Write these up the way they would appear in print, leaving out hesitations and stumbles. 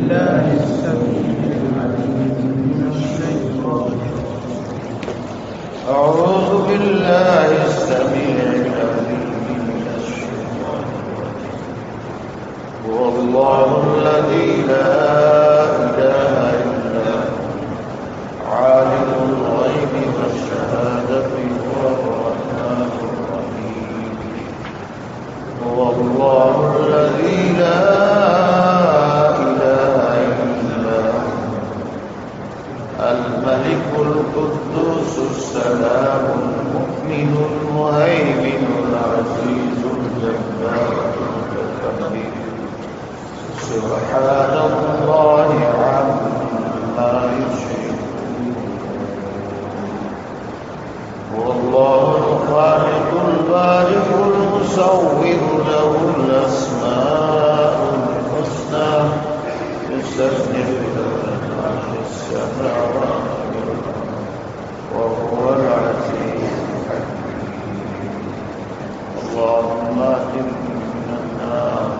بالله السميع العليم من الشيطان أعوذ بالله السميع العليم من الشيطان هو الله الذي لا إله إلا هو عالم الغيب والشهادة هو الرحمن الرحيم هو الله الذي لا إله إلا هو الملك القدوس السلام المؤمن المهيمن العزيز الجبار المتكبر سبحان الله عما يشركون هو الله الخالق البارئ المصور له الأسماء الحسنى يسبح له ما في السماوات وهو العزيز الحكيم اللهم اجرني من النار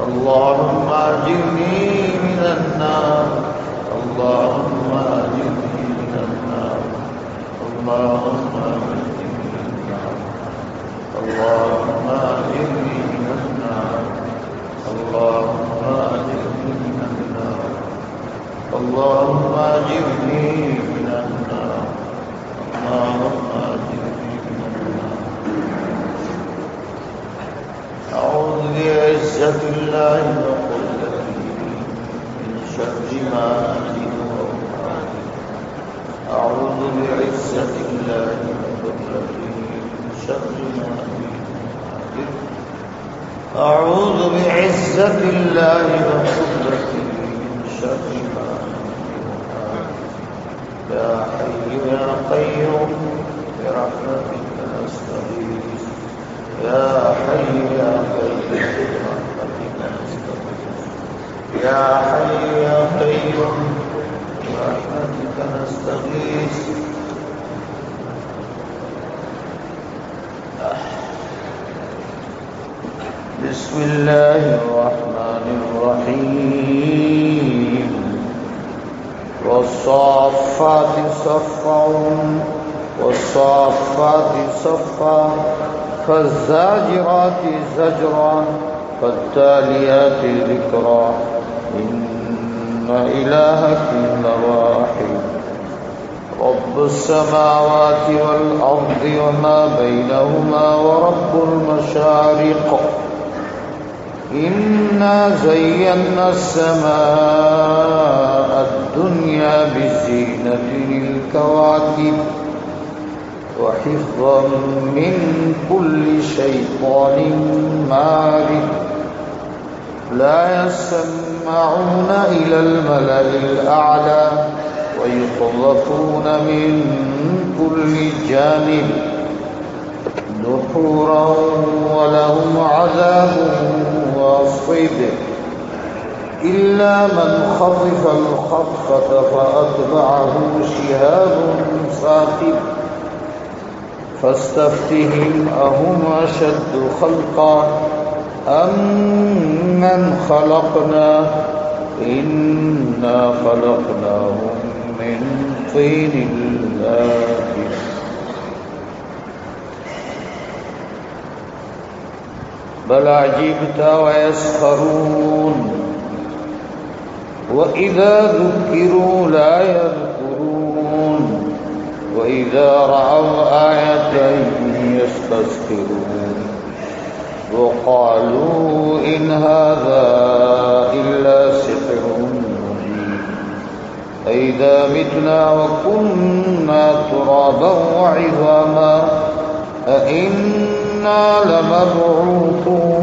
اللهم اجرني من النار اللهم اجرني من النار اللهم اجرني من النار اللهم اجرني من النار اللهم اجرني من النار اللهم اجرني من النار اللهم اجرني من النار أعوذ بعزة الله وقدرته من شر ما أجد وأحاذر أعوذ بعزة الله وقدرته من شر ما أجد وأحاذر أعوذ بعزة الله وقدرته من شر ما أجد وأحاذر يا حي يا قيوم برحمتك نستغيث يا حي يا قيوم برحمتك نستغيث يا حي يا قيوم برحمتك نستغيث بسم الله الرحمن الرحيم والصافات صفا والصافات صفا فالزاجرات زجرا فالتاليات ذكرا إن إلهك لواحد رب السماوات والأرض وما بينهما ورب المشارق إنا زينا السماء الدنيا بزينة الكواكب وحفظا من كل شيطان مارد لا يسمعون إلى الملأ الأعلى ويقذفون من كل جانب دحورا ولهم عذاب واصب إلا من خطف الخطفة فأتبعه شهاب ثاقب فاستفتهم أهم أشد خلقا أم من خلقنا إنا خلقناهم من طين لازب بل عجبت ويسخرون وإذا ذكروا لا يذكرون وإذا رأوا آية يستسخرون وقالوا إن هذا إلا سحر مبين أئذا متنا وكنا ترابا وعظاما أئنا لمبعوثون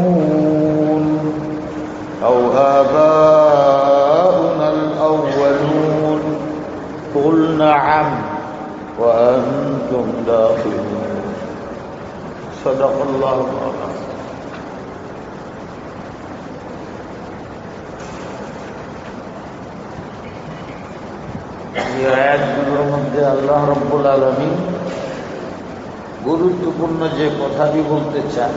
أو آباؤنا الأولون قل نعم وأنتم داخلون صدق الله العظيم এই আয়াতগুলোর মধ্যে আল্লাহ রাব্বুল আলামিন গুরুত্বপূর্ণ যে কথাটি বলতে চান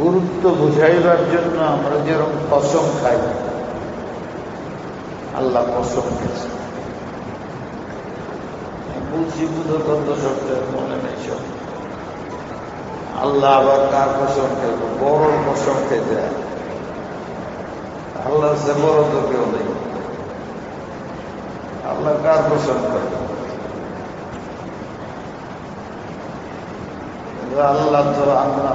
গুরুত্ব বুঝাইবার জন্য আমরা যেরকম কসম খাই, আল্লাহ কসম খেয়েছে। বুঝি বুধগন্ধ শব্দের মনে নেই সব। আল্লাহ আবার কার কসম খেলবো? বড় কসম খেতে হয়। আল্লাহ সে বড় তো কেউ নেই। আল্লাহ কার কসম খেলবে? আল্লাহ তো আমরা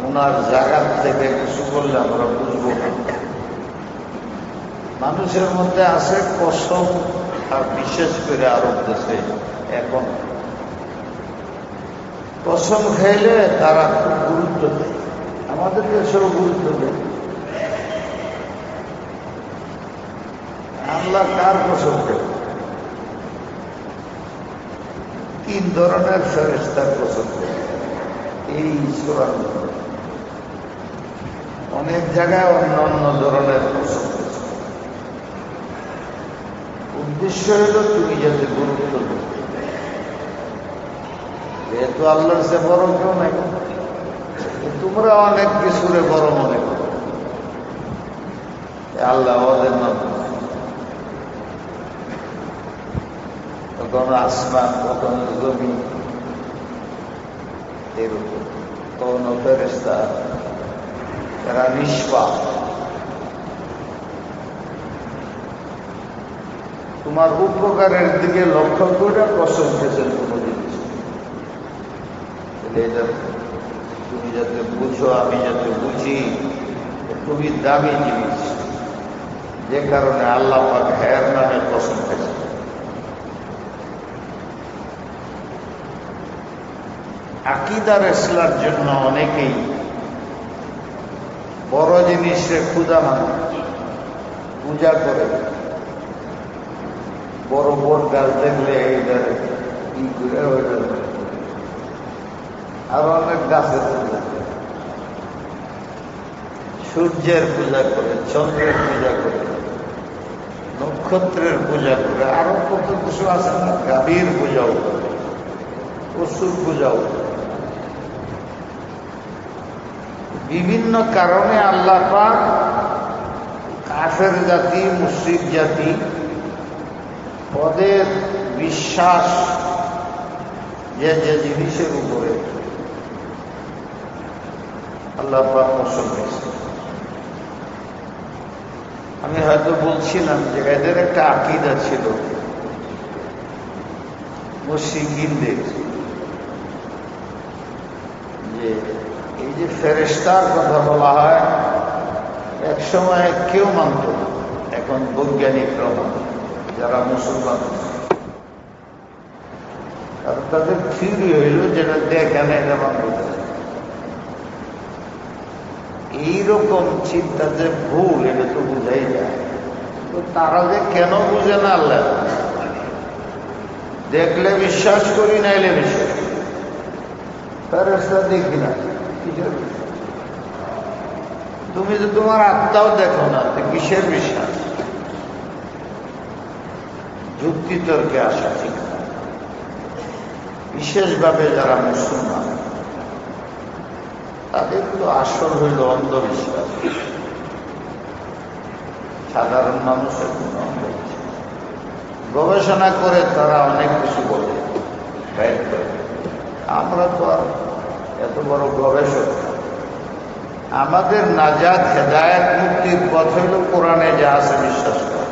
ওনার জায়গার থেকে কিছু করলে আমরা বুঝবো না। মানুষের মধ্যে আছে কসম, আর বিশেষ করে আরব দেশে এখন কসম খাইলে তারা খুব গুরুত্ব দেয়। আমাদের দেশেও গুরুত্ব দেয়। আল্লাহ কার কসম খেলে? 3 ধরনের ফেরেশতার কসম খেলে এই সূরার মধ্যে। অনেক জায়গায় অন্য অন্য ধরনের কসম খেয়েছে। উদ্দেশ্য হল তুমি যাতে গুরুত্ব দেবে। যেহেতু আল্লাহর সে বড় কেউ নাই, তোমরা অনেক কিছুরে বড় মনে করো। আল্লাহ ওদের নাম, কখনো আসমান, কখনো জমি, এরকম কখনো ফেরেশতা, এরা নিষ্পাপ। তোমার উপকারের দিকে লক্ষ্য করে কসম খেয়েছেন কোনো জিনিস। তুমি যাতে বুঝো, আমি যাতে বুঝি, খুবই দামি জিনিস, যে কারণে আল্লাহ পাক এর নামে কসম খেয়েছেন। আকীদার ইসলার জন্য অনেকেই বড় জিনিসে ক্ষুধা মানে, পূজা করে। বড় বড় গাছ দেখলে এইটারে কি করে ওইটা, আর অনেক গাছের পূজা করে, সূর্যের পূজা করে, চন্দ্রের পূজা করে, নক্ষত্রের পূজা করে, আরো কত কিছু আছে না, গাভীর পূজাও করে, পশুর পূজাও করে। বিভিন্ন কারণে আল্লাহ পাক কাফের জাতি, মুশরিক জাতি, ওদের বিশ্বাস যে যে জিনিসের উপরে আল্লাহ পাক কসম খেয়েছে। আমি হয়তো বলছিলাম যে এদের একটা আকীদা ছিল মুশরিকদের, যে এই যে ফেরেশতার কথা বলা হয়, এক সময় কেউ মানত না, এখন বৈজ্ঞানিকরা মানে, যারা মুসলমান, আর তাদের থিওরি হইল যেটা দেখে না এটা মানব। এইরকম চিন্তা যে ভুল, এটা তো বুঝাই যায়। তো তারা যে কেন বুঝে না আল্লাহ, দেখলে বিশ্বাস করি, নাইলে বিশ্বাস করি। ফেরেশতা দেখি না, তুমি তো তোমার আত্মাও দেখো না, কিসের বিশ্বাস? যুক্তি তর্কে আসা ঠিক না। বিশেষভাবে যারা মুসলমান, তাদের তো আসল হইল অন্ধবিশ্বাস। সাধারণ মানুষের কোনো অন্ধবিশ্বাস। গবেষণা করে তারা অনেক কিছু বলে, বাইর করে। আমরা তো আর এত বড় গবেষক। আমাদের নাজাত, হেদায়েত, মুক্তির পথ হইল কোরআনে যা আছে বিশ্বাস করা,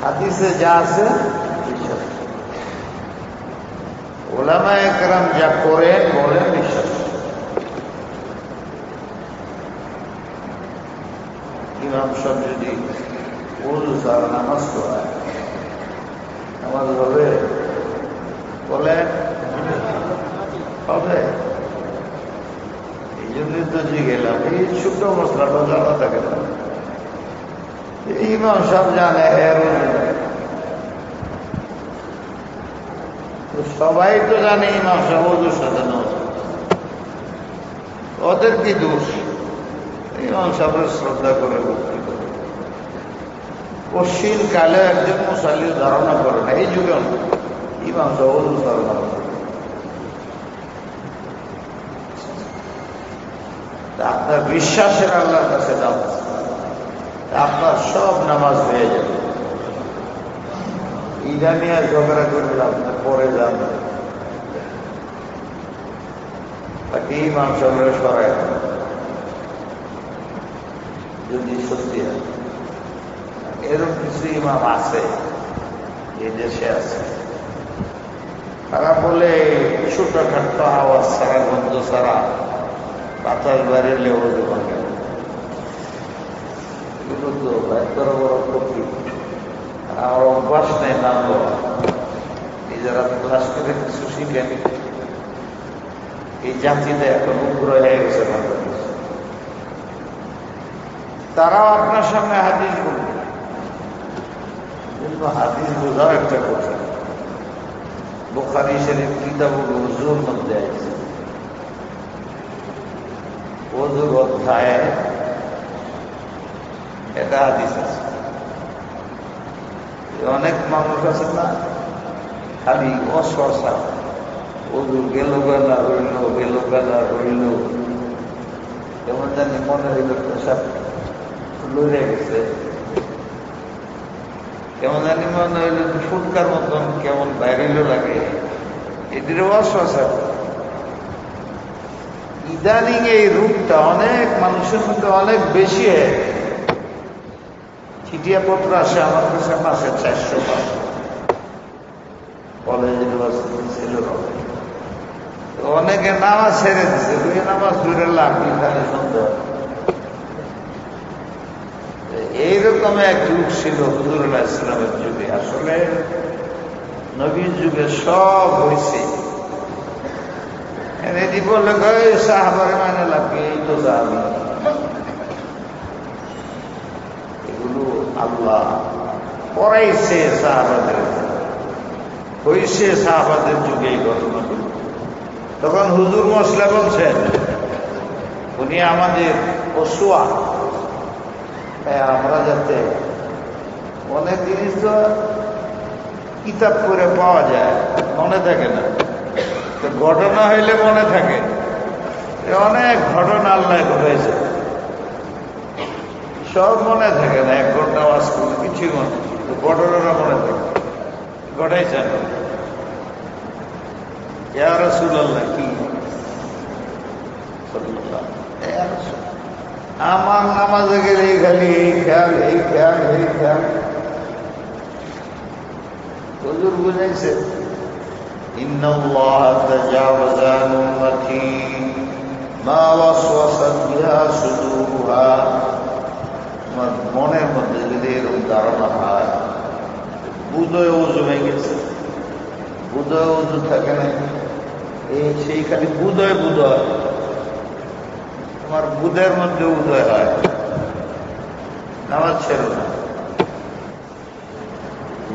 হাদিসে যা আছে বিশ্বাস করা, উলামায়ে কেরাম যা করেন বলেন বিশ্বাস করা। ইমাম সাহেব যদি ওযু ছাড়া নামাজ পড়ায়, নামাজ হবে? বলে হবে। এই জন্যই তো গেলাম, এই ছোট মশলাটা জানা থাকে না। ইমাম সাহেব জানে, এর সবাই তো জানে ইমাম সাহেব ওযুর সাথে নামাজ পড়ে। ওদের কি দোষ? ইমাম সাহেবের শ্রদ্ধা করে ভক্তি করে। পশ্চিম কালে একজন মুসাল্লি ধারণা করে না, এই যুগে ইমাম সাহেব ওযু ধারণা করে। আপনার বিশ্বাসের আল্লাহর কাছে দাম, আপনার সব নামাজ হয়ে যাবে। ইরানিয়া ঝগড়া করলে আপনার পরে যান, বাকি ইমাম সাহেবের সরাই যদি সত্যি হয়। এরকম কিছু ইমাম আছে এই দেশে আছে, তারা বলে ছোটখাট্ট আওয়াজ ছাড়া, গন্ধ ছাড়া বাতাস বেরোলে ওজু ভাঙে। এগুলো তো বড় বড় ক্ষতি। আমার অভ্যাস নেই নাম বলা। নিজেরা ক্লাস করে কিছু শিখেন, এই জাতিটা এখন উগ্র হয়ে গেছে বাংলাদেশ। তারাও আপনার সামনে হাদিস বলবে, কিন্তু হাদিস বোঝাও একটা কথা। বুখারী শরীফ কিতাবুল ওযুর মধ্যে আছে, ওযুর অধ্যায়ে এটা হাদিস আছে। অনেক মানুষ আছে না, খালি অস্বসা, ওযু গেল গালা রইল, গেল গালা রইল, কেমন জানি মনে হইল সব লড়ে গেছে, কেমন জানি মনে হইল ফুটকার মতন কেমন বাইরেল লাগে, এটির অস্বসা। ইদানিং এই রূপটা অনেক মানুষের মধ্যে অনেক বেশি হয়। চিঠিয়াপত্র আসে আমার কাছে মাসে 400-500, কলেজ ইউনিভার্সিটি ছিল। অনেকে নামাজ ছেড়ে দিচ্ছে, দুই নামাজ ধরে লাভ এখানে সুন্দর। এইরকম এক যুগ ছিল হুজুর আলাইহিস সালামের যুগে। আসলে নবীর যুগে সব হয়েছে। এটি বললে সাহাবারে মানে লাগবে, এই তো যাবি। এগুলো আল্লাহ পড়াইছে সাহাবাদের, হয়েছে সাহাবাদের যুগে এই ঘটনাগুলো। তখন হুজুর মশলা বলছেন, উনি আমাদের ওসওয়া, আমরা যাতে অনেক জিনিস তো কিতাব করে পাওয়া যায়, মনে থাকে না, তো ঘটনা হইলে মনে থাকে। অনেক ঘটনা আল্লাহ ঘটেছে, সব মনে থাকে না। 1 ঘন্টা ওয়াজ করলে কিছুই মনে, ঘটনাটা মনে থাকে, ঘটাইছেন। ইয়া রাসূলুল্লাহ, কি আমার নামাজে গেলে খালি এই খেয়াল, এই খেয়াল, এই খেয়াল। হুজুর বুঝাইছে, ইন্নাল্লাহা তাজাওয়াজা আন উম্মতি মা ওয়াসওয়াসাত বিহা সুদুরুহা। আমার মনের মধ্যে যদি এরকম ধারণা হয়, বুধয় ওযু হয়ে গেছে, বুধয় ওযু থাকে না, এই সেই খালি বুধয় বুধয়, তোমার বুধের মধ্যে উদয় হয়, নামাজ ছেড়ো না।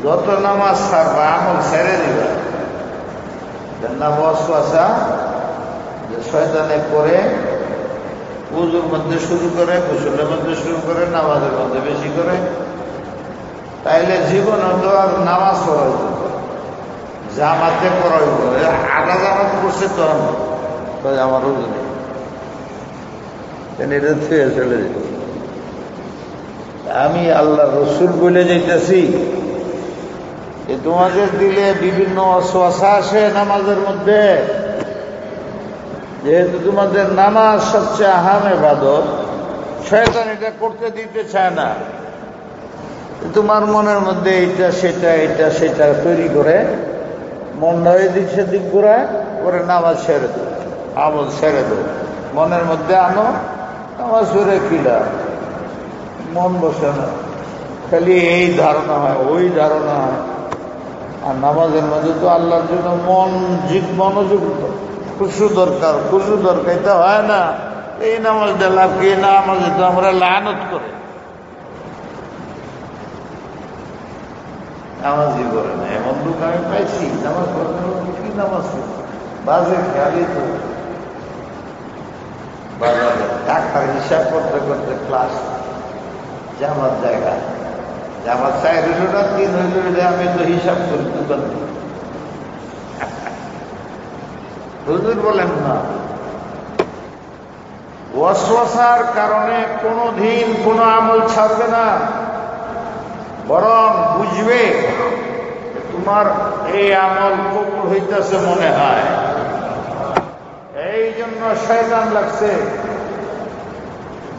যত নামাজ ছাড়বা, আমল ছেড়ে দিবা, ওয়াসওয়াসা যে শয়তানে করে ওযুর মধ্যে শুরু করে, গোসলের মধ্যে শুরু করে, নামাজের মধ্যে বেশি করে, তাইলে জীবনে তো আর নামাজ পড়াইব, জামাতে পড়াইব। আধা জামাত করছে তো আমার ওযু নেই, এটা ছুঁয়ে চলে যেত। আমি আল্লাহ রসুল বলে যাইতেছি, তোমাদের দিলে বিভিন্ন ওয়াসওয়াসা আসে নামাজের মধ্যে, যেহেতু তোমাদের নামাজ সবচেয়ে আহাম ইবাদত, শয়তান এটা করতে দিতে চায় না। তোমার মনের মধ্যে এইটা সেটা, এটা সেটা তৈরি করে মনটা এদিক সেদিক ঘুরায়, করে নামাজ ছেড়ে দেব, আমল ছেড়ে দেব। মনের মধ্যে আনো, নামাজ পড়ে কিলা, মন বসে না, খালি এই ধারণা হয়, ওই ধারণা হয়। আর নামাজের মধ্যে তো আল্লাহর জন্য মনোযোগ, খুশু দরকার, খুশু দরকার, এটা হয় না। এই নামাজটা লাভ কি? নামাজে তো আমরা লানত করে নামাজই করে না। এমন লোক আমি পাইছি, নামাজ পড়তে কি নামাজ পড়ছে, বাজে খেয়ালই তো বাজারে টাকার হিসাব করতে করতে ক্লাস জামার জায়গা, জামার 4 হইল না 3 হইল, আমি তো হিসাব করি দোকান। হুজুর বলেন না, ওয়াসওয়াসার কারণে কোনোদিন কোনো আমল ছাড়বে না, বরং বুঝবে তোমার এই আমল কবুল হইতেছে মনে হয়, এই জন্য শয়তান লাগছে।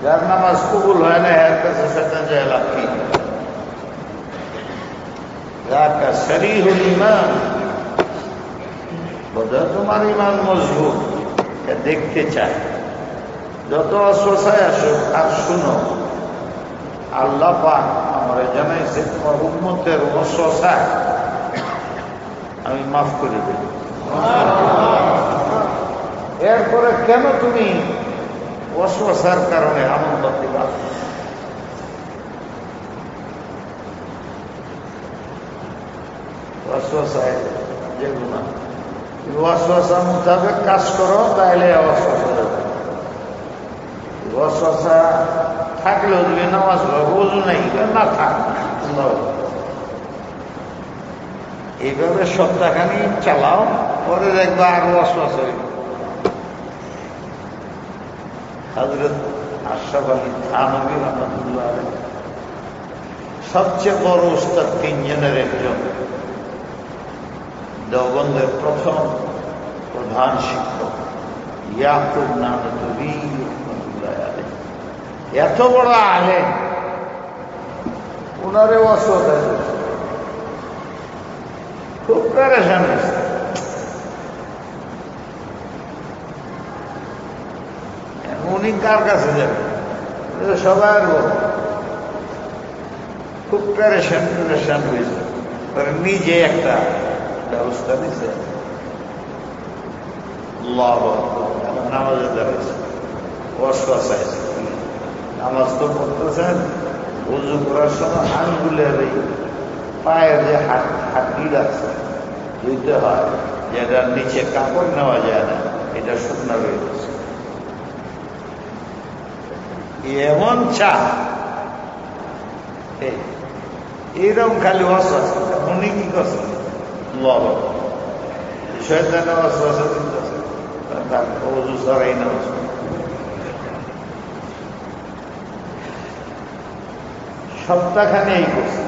যার নামাজ কবুল হয় না এর কাছে শয়তান যায় লাভ কি? যাকা সরিহুল ঈমান, বোধহয় তোমার ঈমান মজবুত, দেখতে চায়। যত অসহায় আসুক আর শুনো, আল্লাহ পাক আমরা জানাইছে তোমার উম্মতের অসহায় আমি মাফ করে দেব। এরপরে কেন তুমি অসহার কারণে আনন্দ দিবা? অসহায় যেগুলো ওয়াসওয়াসা মোতাবেক কাজ করো, তাহলে অসহায় যাবে। ওয়াসওয়াসা থাকলেও যদি নামাজ রোজু নেই না থাক, এইভাবে সপ্তাহখানি চালাও, পরে দেখবা আর ওয়াসওয়াসা হইল। হযরত আশরাফ আলী থানভী রাহমাতুল্লাহ আলাইহি সবচেয়ে বড় উস্তাদ তিনজনের একজন, দেওবন্দের প্রথম প্রধান শিক্ষক ইয়াকুব নানতুবি রাহমাতুল্লাহ আলাইহি, এত বড় আলেম, ওনারে অসহায় খুব পেরেশান হয়েছে। উনি কার কাছে যাবেন? সবাই খুব পেরেশান হয়েছে, নিজে একটা ব্যবস্থা দিছে। নামাজে দাঁড়াইছে, ওয়াসওয়াসায় নামাজ তো পড়তেছেন, ওযু করার সময় আঙ্গুলের এই পায়ের যে হাড্ডিটা আছে ধুইতে হয়, যেটার নিচে কাপড় নেওয়া যায় না, এটা শুকনা রয়ে গেছে। এমন চা এইরকম খালি ওয়াসওয়াসা। উনি কি করছেন? শয়তানে ওয়াসওয়াসা দিতেছে, তার ওযু ছাড়াই নামাজ। সপ্তাহখানে এই করছে,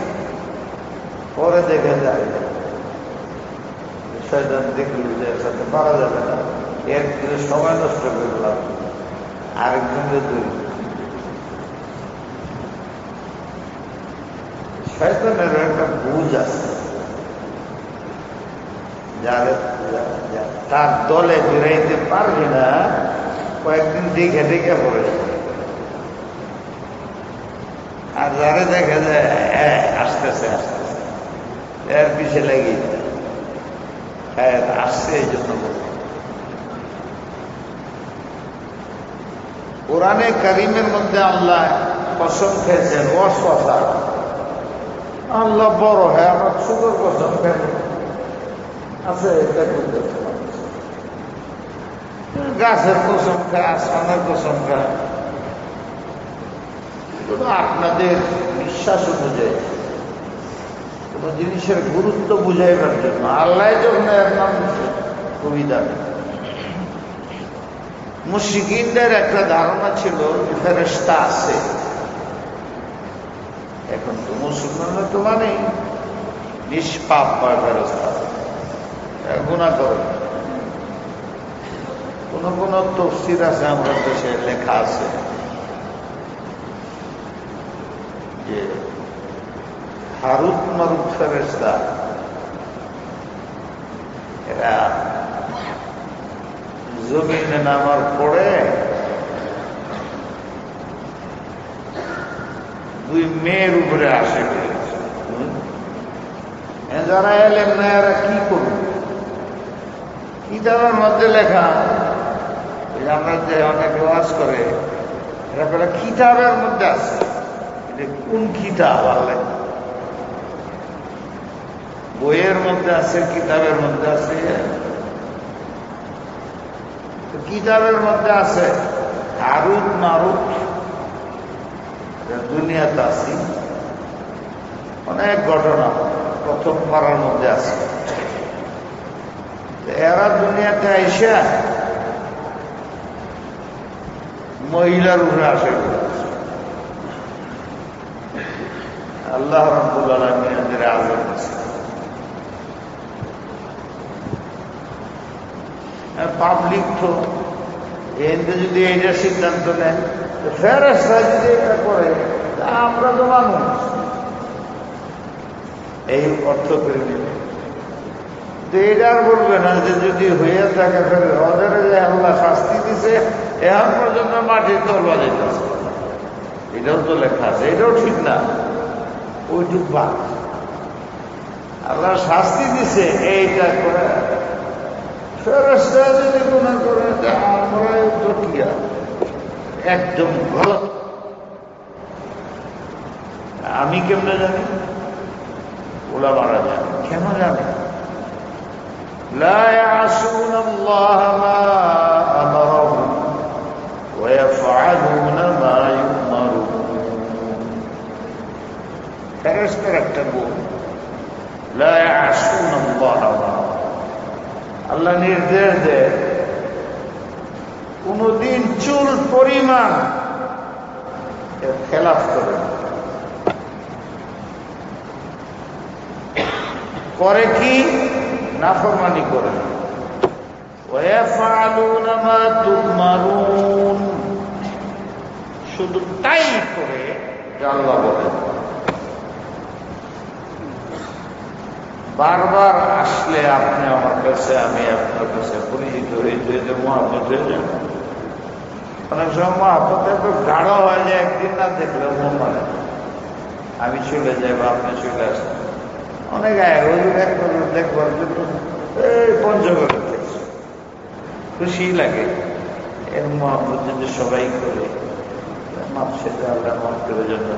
পরে দেখে যায় শয়তান দেখল যে সাথে পারা যাবে না, এর কিছু সময় নষ্ট করলাম, আরেকজনকে তৈরি। শয়তানের একটা বুঝ আছে, তার দলে বেরাইতে পারবি না, কয়েকদিন দেখে দেখে পড়ে যাবে। আর যারে দেখা যায় আসতেছে আসতেছে, এর পিছে লেগে আসছে। এই জন্য কোরআনে কারীমের মধ্যে আল্লাহ কসম খেয়েছেন ওয়াসওয়াসা। আল্লাহ বড়, হ্যাঁ আমরা ছোটর কসম খেয়ে আছে, গাছের কসম খায়, আসমানের কসম খায়, আপনাদের বিশ্বাস অনুযায়ী কোন জিনিসের গুরুত্ব বুঝাইবার জন্য আল্লাহ যখন এর নাম কবিতা। মুশরিকদের একটা ধারণা ছিল ফেরেশতা আছে। এখন তো মুসলমানরা তো মানে নিষ্পাপ হয়, ফেরেশতা গুনাহ করে। কোন কোন তাফসীর আছে আমরা দেশে লেখা আছে যে হারুত মারুত ফেরেশতা এরা জমিনে নামার পরে দুই মেয়ের উপরে আসে। যারা এলেন না এরা কি করবে? কিতাবের মধ্যে লেখা, আমরা যে অনেকে ওয়াজ করে এরা বলে কিতাবের মধ্যে আছে। কোন কিতাব? আল্লাহ বইয়ের মধ্যে আছে, কিতাবের মধ্যে আছে। কিতাবের মধ্যে আছে হারুত মারুত, দুনিয়াতে আছে অনেক ঘটনা, প্রথম পাড়ার মধ্যে আছে। এরা দুনিয়াতে আইসা মহিলার উপরে আসে। আল্লাহ রাব্বুল আলামিন এদের আযাব দিয়েছে। পাবলিক তো এতে যদি এইটা সিদ্ধান্ত নেন, ফেরেশতা যদি এটা করে, আমরা তো মানুষ, এই অর্থ করে নেবে। তো এটা আর বলবে না যে যদি হইয়া থাকে ফেরে ওদের যে আল্লাহ শাস্তি দিছে এখন পর্যন্ত মাটির তলবা যেতেছে, এটাও তো লেখা আছে, এটাও ঠিক না। ওইটুক বাদ, আল্লাহ শাস্তি দিছে এইটা করে ফেরেশতা যদি গুনাহ করে, আমরা তো কি একদম গলত। আমি কেমনে জানি? উলামারা জানে। কেন জানে? লা ইয়াসুনা আল্লাহ মা আমারহুম ওয়া ইয়াফআলুনা মা ইউমারুন। ফেরেশতার একটা গুণ, লা ইয়াসুনা আল্লাহ, আল্লাহ নির্দেশ দেয় কোনদিন চুল পরিমাণ খেলাফ করে না। করে কি? নাফরমানি করে। ওয়ায়াফআলুনা মা তুমারুন, শুধু তাই করে যা আল্লাহ বলে। বারবার আসলে আপনি আমার কাছে, আমি আপনার কাছে পরিচিত হয়ে মহাব্বত হয়ে যান। অনেক সময় মহাব্বত এত গাঢ় হয় যে একদিন না দেখলে মন মানে আমি চলে যাই বা আপনি চলে আসেন। অনেক একবার দেখবার জন্য এই পঞ্চগড়ে দেখছি, খুশি লাগে। এর মহাব্বত যদি সবাই করে, মাপ সেটা আল্লাহ মাফ করে জন্য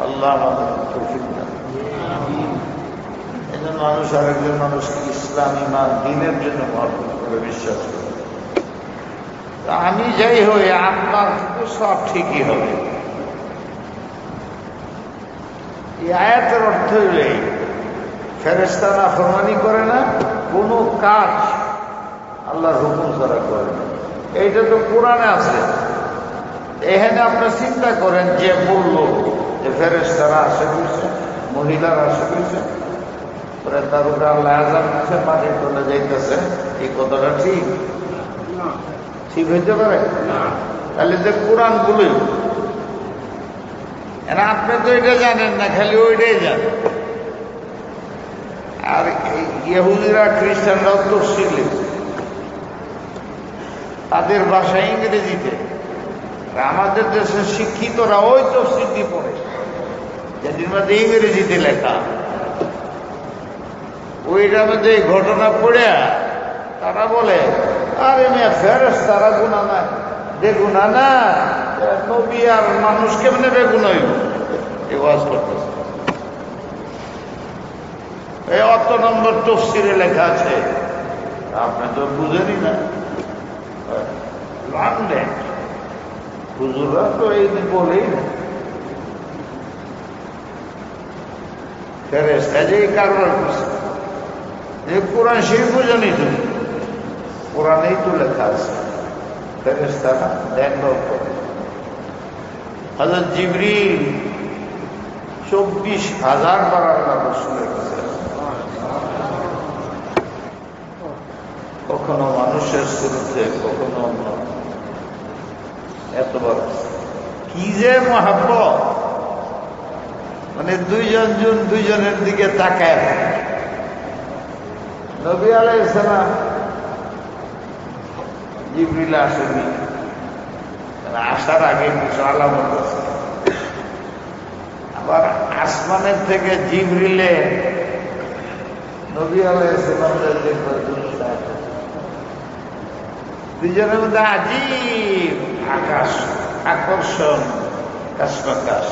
আল্লাহ আমাদের তৌফিক দান। এই জন্য মানুষ আরেকজন মানুষকে ইসলাম, ঈমান, দ্বীনের জন্য মহব্বত করে, বিশ্বাস করে। আমি যাই হই, আপনার কিন্তু সব ঠিকই হবে। এই আয়াতের অর্থ হইলে ফেরেশতা নাফরমানি করে না, কোনো কাজ আল্লাহর হুকুম ছাড়া করে না। এইটা তো কোরআনে আছে। এখানে আপনার চিন্তা করেন, যে বললো যে ফেরেশতারা আসে করছে, মহিলারা আসে করছে, পরে তার উপরে আল্লাহ আযাব দিচ্ছে, মাটির তলে যাইতেছে, এই কথাটা ঠিক? ঠিক হইতে পারে? তাহলে যে কোরআন গুলোই, আপনি তো এটা জানেন না, খালি ওইটাই জানেন। আর ইহুদিরা, খ্রিস্টানরাও তফসির লিখছে তাদের ভাষা ইংরেজিতে। আমাদের দেশের শিক্ষিতরা ওই তফসির দিয়ে পড়ে, যেটির মধ্যে ইংরেজিতে লেখা। ওইটার মধ্যে ঘটনা পড়ে তারা বলে, আরে মেয়ে ফেরেশতারা গুনাহ না, বেগুনা না, নবী আর মানুষ কেমনে বেগুনা হইব? এই ওয়াজ করতেছে। এই অত নম্বর তফসিরে লেখা আছে, আপনি তো বুঝেনি না। লানলেন হুজুররা তো এই বলেই না, ফেরেশতা যে কারবার করছে যে কোরআন সেই বোঝেনি। তুমি কোরআনেই তো লেখা আছে ফেরেশতারা দেখভাল করে। হযরত জিবরিল 24,000 বার আল্লাহ রাসূলের কাছে, কখনো মানুষের শুরুতে, কখনো অন্য। এতবার কি যে মহাব্বত, মানে দুইজনের দিকে তাকায়। নবী আলাইহিস সালাম জিবরিল আসেনি, আসার আগে কিছু আলামত আছে। আবার আসমানের থেকে জিবরিলে নবী আলাইহিস সালামের দুইজনের মধ্যে আজীব আকাশ, আকর্ষণ, কাশমাকাশ।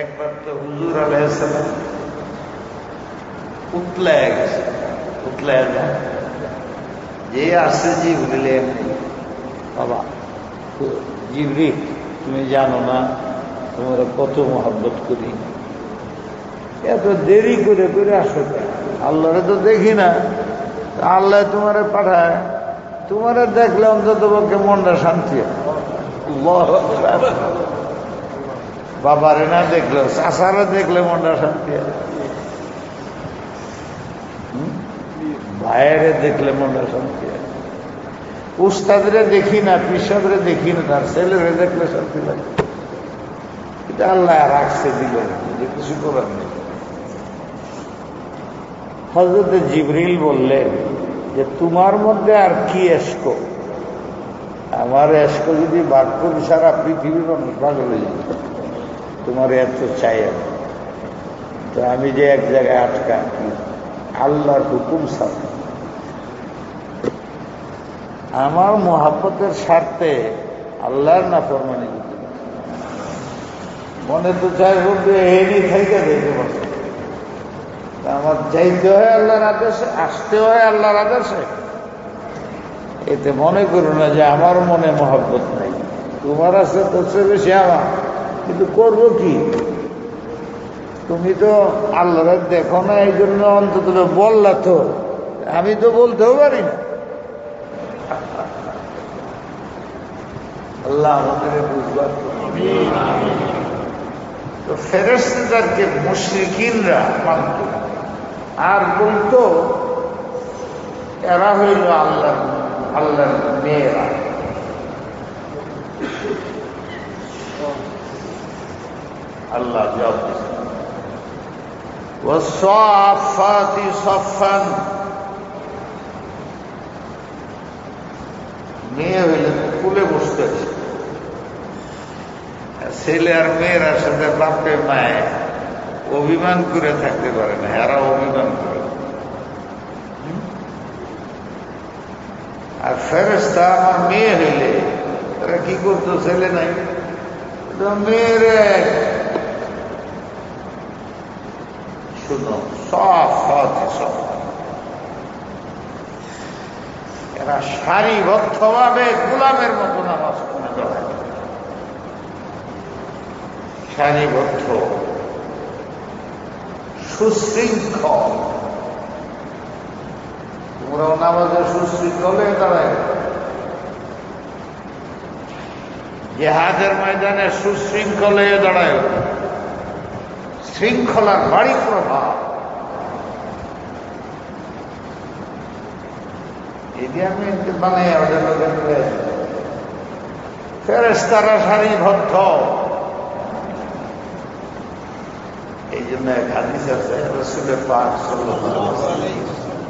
একবার তো হুজুর আলাইহিস সালাম উতলায় গেছে, উতলায় না যে আসছে জিবরিলে, বাবা জিবরিল তুমি জানো না তোমার কত মহব্বত করি, এত দেরি করে করে আসো। আল্লাহরে তো দেখি না, আল্লাহ তোমারে পাঠায়, তোমারে দেখলে অন্তত পক্ষে মনটা শান্তি হয়। বাবারে না দেখলেও চাষারে দেখলে মনটা শান্তি হয়, ভাইয়েরে দেখলে মনটা শান্তি হয়। উস্তাদরে দেখি না, পিসাদরে দেখি না, তার ছেলেরে দেখলে শান্তি লাগে। এটা আল্লাহ রাখছে দিলেন, যে কিছু করার নেই। হযরত জিবরিল বললেন যে তোমার মধ্যে আর কি এশক? আমার এশক যদি বাক্য সারা পৃথিবীর মানুষ পাগল হয়ে যাবে, তোমার এত চাই। তো আমি যে এক জায়গায় আটকা, আল্লাহর হুকুম ছাড়া, আমার মহাব্বতের স্বার্থে আল্লাহর নাফরমানি করতে মনে তো চাই বলবে এরই থেকে দেখতে পারছে। আমার যাইতে হয় আল্লাহর আদেশে, আসতে হয় আল্লাহর আদেশে। এতে মনে করো না যে আমার মনে মহব্বত নাই, তোমার আছে তোর চেয়ে বেশি আমার, কিন্তু করবো কি? তুমি তো আল্লাহর দেখো না, এই জন্য অন্তত বললা তো, আমি তো বলতেও পারি না। আল্লাহ আমাদের বুঝবার। তো ফেরেশতাদেরকে মুশরিকিনরা মানত আর বলতো এরা হইল আল্লাহর মেয়েরা। আল্লাহ জবাব দিয়েছেন, ওয়াসসাফাতি সাফফান, মেয়ে হইলে ফুলে বসতে আছে। ছেলে আর মেয়েরা সাথে বাপে মায়ে অভিমান করে থাকতে পারে না, এরা অভিমান করে। আর ফেরেশতা আমার মেয়ে হইলে তারা কি করতো? ছেলে নাই, মেয়েরে শুনো সব এরা সারিবদ্ধভাবে গোলামের মতো নামাজ পড়ে দাঁড়ায়, সারিবদ্ধ সুশৃঙ্খল। তোমরাও নামাজে সুশৃঙ্খলে দাঁড়ায়, জিহাদের ময়দানে সুশৃঙ্খলে দাঁড়ায়। শৃঙ্খলার বাড়ি প্রভাব, এটি আমি বানাই ওদের লোকের। ফেরেশতারা সারিবদ্ধ, এই জন্য এক হাদিস আছে রাসূল পাক সাল্লাল্লাহু আলাইহি ওয়াসাল্লাম,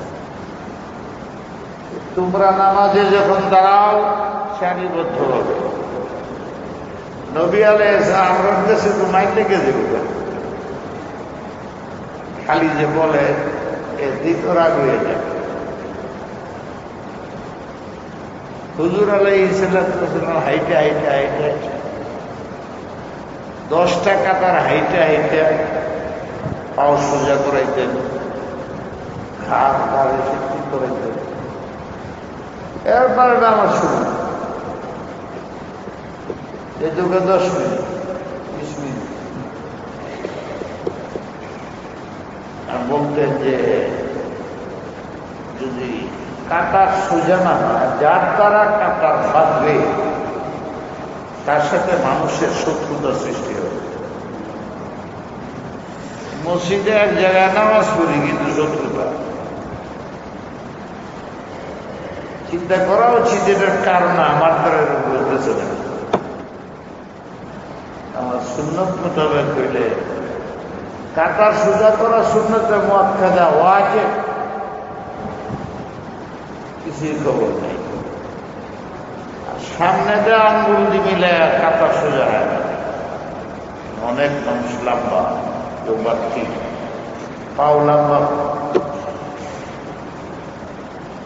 তোমরা নামাজে যখন দাঁড়াও সারিবদ্ধ হবে। নবী আলাইহিস সালাম দেশে তো মাইক লেগে যাবে, খালি যে বলে এদিক রাগ হয়ে যায়। হুজুর আলাইহিস সালাম হাইটে 10টা কাতার হাইটে পাও সোজা করাইতেন, ঘাড় শিক্ষিত করাইতেন। এরপরে নামাজ শুরু, এই যুগে 10 মিনিট 20 মিনিট। আর বলতেন যে যদি কাটার সোজা না হয়, যার দ্বারা কাটার বাঁধবে তার সাথে মানুষের শত্রুতা সৃষ্টি হবে। মসজিদে এক জায়গায় নামাজ পড়ি কিন্তু শত্রুতা। চিন্তা করা উচিত এটার কারণ আমার দ্বারা বলতেছে না। আমার সুন্নত মোতাবেক হইলে কাটার সোজা করা সুন্নতে মুআক্কাদা ওয়াজিব, কিছুই খবর নেই। সামনে দিয়ে আঙ্গুল দিয়ে মিলে কাটা সোজা হয় না। অনেক মানুষ লম্বা, লম্বা ঠিক পাও লম্বা,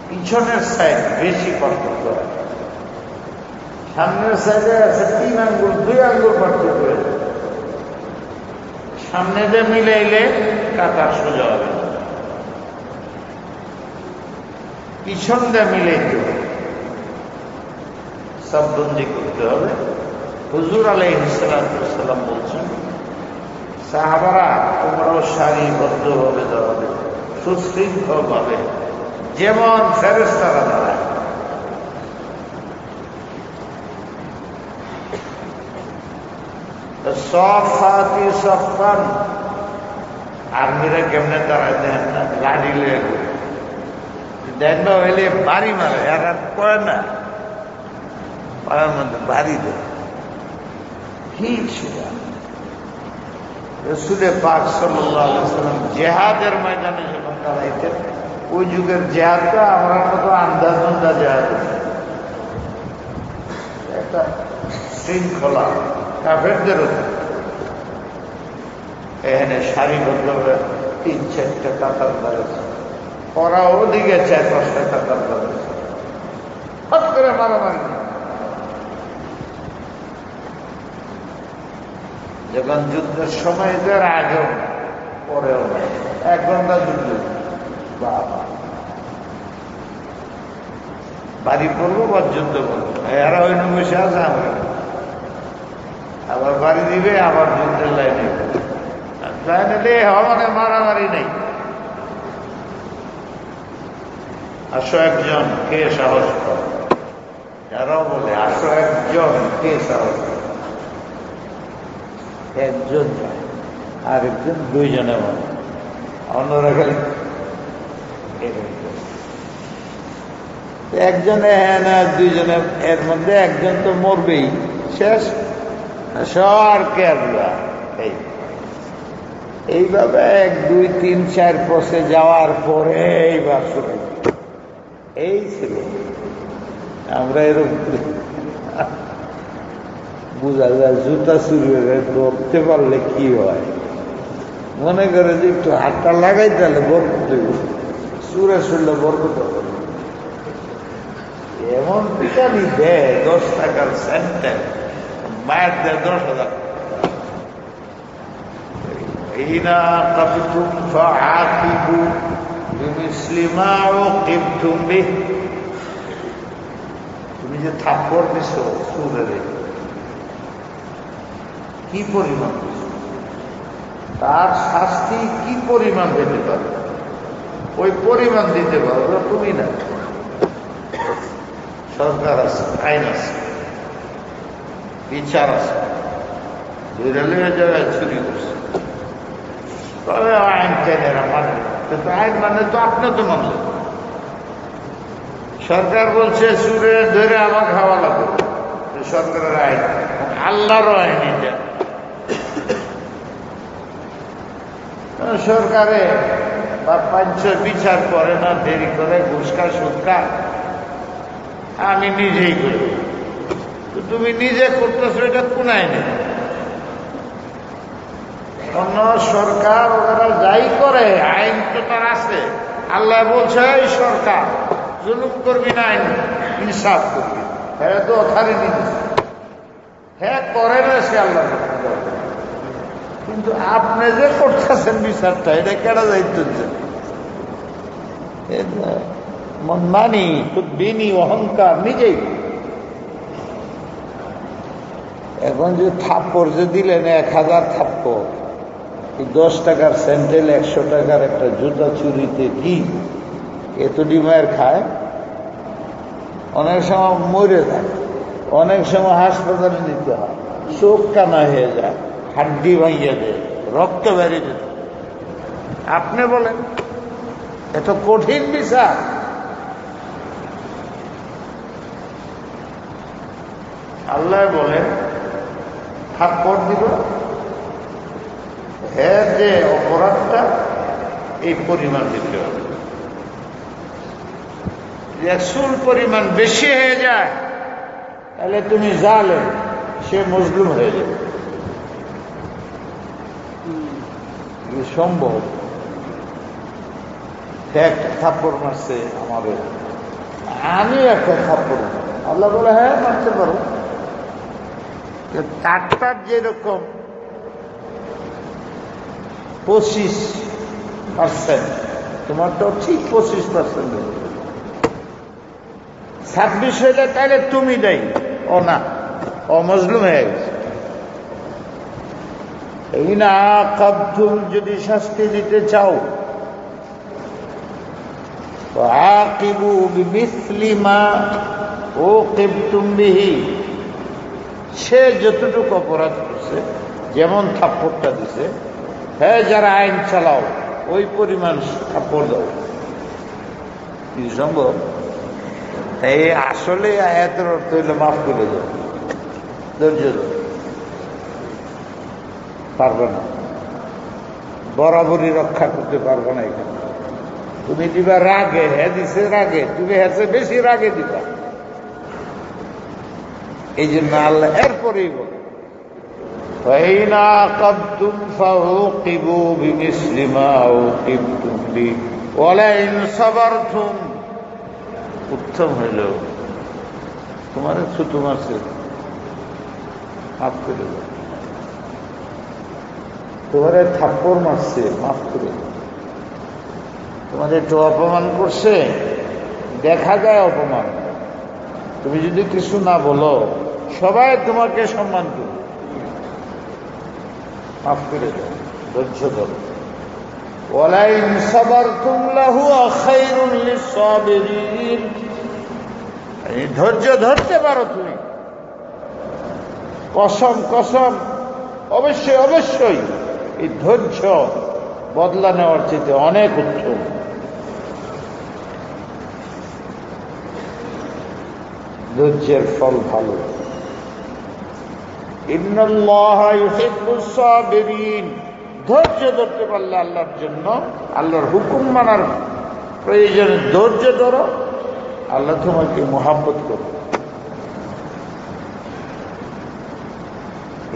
পিছনের সাইড বেশি পার্থক্য হয়। সামনের সাইডে আছে 3 আঙ্গুল, 2 আঙ্গুল পার্থক্য হয়ে যায়। সামনে দিয়ে মিলাইলে কাটা সোজা হবে, পিছন দিয়ে মিলাইতে হবে, সাববন্দি করতে হবে। হুজুর আলাইহিস সালাম বলছেন, সাহাবারা তোমরাও সারিবদ্ধভাবে দাঁড়াবে, সুশৃঙ্খল ভাবে যেমন ফেরেশতারা দাঁড়ায়। সফাতি সফান, আর্মিরা কেমনে দাঁড়ায় দেন না, লাঠি লেগে দেখবা হইলে বাড়ি মারে, আর করে না পাড়ার মধ্যে বাড়ি দেয়। ঠিক ছিল রাসূলে পাক সাল্লাল্লাহু আলাইহি ওয়াসাল্লাম জিহাদের ময়দানে যখন দাঁড়াইতেন, ওই যুগের জিহাদটা আমরা মতো আন্দাজ জিহাদ, একটা শৃঙ্খলা কাফেরদের এখানে সারিবদ্ধভাবে ৩-৪টা কাতার দাঁড়িয়েছে, ওরা ওদিকে ৪-৫টা কাতার দাঁড়িয়েছে, হঠাৎ করে মারামারি। যখন যুদ্ধের সময় দেওয়ার আগেও পরেও 1 ঘন্টা যুদ্ধ, বাবা বাড়ি পড়বো বা যুদ্ধ করবো, এরা ওই বসে আছে, আমরা আবার বাড়ি দিবে, আবার যুদ্ধের লাইনে মানে মারামারি নেই। 101 কে সাহস করে, যারাও বলে 101 কে সাহস করে, একজন আরেকজন, 2 জনে মানে, অন্যরা খালি একজনে, হ্যাঁ না 2 জনে, এর মধ্যে একজন তো মরবেই, শেষ সর কে এইভাবে 1, 2, 3, 4 পথে যাওয়ার পরে এইবার শুরু এই ছিল। আমরা এরকম বোঝা যায় জুতা চুরি হয়ে ধরতে পারলে কি হয়, মনে করে যে একটু হাতটা লাগাই তাহলে বরকত চুরে শুনলে বরকত হবে। এমন পিটানি দেয় 10 টাকার সেন্টেন, মায়ের দেয় 10,000। ইনা কাবতুম ফাআকিবু বিমিসলি মা উকিবতুম বিহ। তুমি যে থাপ্পড় দিছো সুরের, কি পরিমাণ, তার শাস্তি কি পরিমাণ দিতে পারবে, ওই পরিমাণ দিতে পারবে তুমি না। সরকার আছে, আইন আছে, বিচার আছে। রেলওয়ে জায়গায় চুরি করছে, তবে আইন কেন এরা মানে, কিন্তু আইন মানে তো আপনি তো মানলেন। সরকার বলছে চুরে ধরে আমার খাওয়া লাগবে, সরকারের আইন, আল্লাহরও আইন এটা। সরকারে বা পাঞ্চ বিচার করে না, দেরি করে, ঘুষকা সুৎকা, আমি নিজেই করি। তুমি নিজে করতেছো, এটা কোন আইনে? অন্য সরকার ওরা যাই করে, আইন তো তার আছে। আল্লাহ বলছে এই সরকার জুলুম করবি না, আইন ইনসাফ করবি। হ্যাঁ তো অথরিটি দিচ্ছে, হ্যাঁ করে না সে আল্লাহ। কিন্তু আপনি যে করতেছেন বিচারটা, এটা কেনা দায়িত্ব দিচ্ছেন? মনমানি, খুদ্দিনী, অহংকার নিজেই। এখন যে থাপ্পড় যে দিলেন 1000 থাপ্পড়, 10 টাকার স্যান্ডেল, 100 টাকার একটা জুতা চুরিতে কি এত ডিমায়ের খায়? অনেক সময় মরে যায়, অনেক সময় হাসপাতালে নিতে হয়, চোখ কানা হয়ে যায়, হাড্ডি ভাঙিয়ে দেয়, রক্ত বেরিয়ে যেত। আপনি বলেন এত কঠিন বিচার? আল্লাহ বলেন থাপ্পড় দিব, হ্যাঁ যে অপরাধটা এই পরিমাণ দিতে হবে। রাসূল পরিমাণ বেশি হয়ে যায় তাহলে তুমি জালেম, সে মজলুম হয়ে যাবে। সম্ভব? একটা থাপ্পড় মারছে আমাদের, আমি একটা থাপ্পড়, আল্লাহ বলে হ্যাঁ মারতে পারো। তার যেরকম 25%, তোমারটাও ঠিক 25%, 26 হইলে তাহলে তুমি দেই, ও না, ও মজলুম হয়ে গেছে। এই না কাবতুম, যদি শাস্তি দিতে চাও, وعاقبوا بمثل ما عوقبتم به। সে যতটুকু অপরাধ করছে, যেমন থাপ্পড়টা দিছে, হ্যাঁ যারা আইন চালাও ওই পরিমাণ থাপ্পড় দাও। কি সম্ভব? তাই আসলে আয়াতের অর্থ হইল মাফ করে দাও, ধৈর্য ধরো। পারবে না, বরাবরই রক্ষা করতে পারবে না। এখানে তুমি দিবা রাগে, হ্যাঁ দিছে রাগে, তুমি হ্যাঁ বেশি রাগে দিবা। এই জন্য আল্লাহ এরপরেই বলে فَإِنْ عَاقَبْتُمْ فَعُوقِبُوا بِمِثْلِ مَا عُوقِبْتُمْ بِهِ وَلَئِنْ صَبَرْتُمْ। উত্তম হইল তোমার ছুতো মারছে, মাফ করে দাও। তোমার থাপ্পড় মারছে, মাফ করে দাও। তোমার একটু অপমান করছে, দেখা যায় অপমান, তুমি যদি কিছু না বলো সবাই তোমাকে সম্মান করবে, মাফ করে দাও, ধৈর্য ধরো। ওয়ালাইন সাবারতুম লাহুয়া খায়রুন লিস-সাবিরিন। এই ধৈর্য ধরতে পারো তুমি, কসম কসম, অবশ্যই অবশ্যই এই ধৈর্য বদলা নেওয়ার চেয়ে অনেক উত্তম। ধৈর্যের ফল ভালো। ইন্নাল্লাহা ইউহিব্বুস সাবিরিন। ধৈর্য ধরতে পারলে আল্লাহর জন্য, আল্লাহর হুকুম মানার প্রয়োজনে ধৈর্য ধরো, আল্লাহ তোমাকে মুহাব্বত করবে।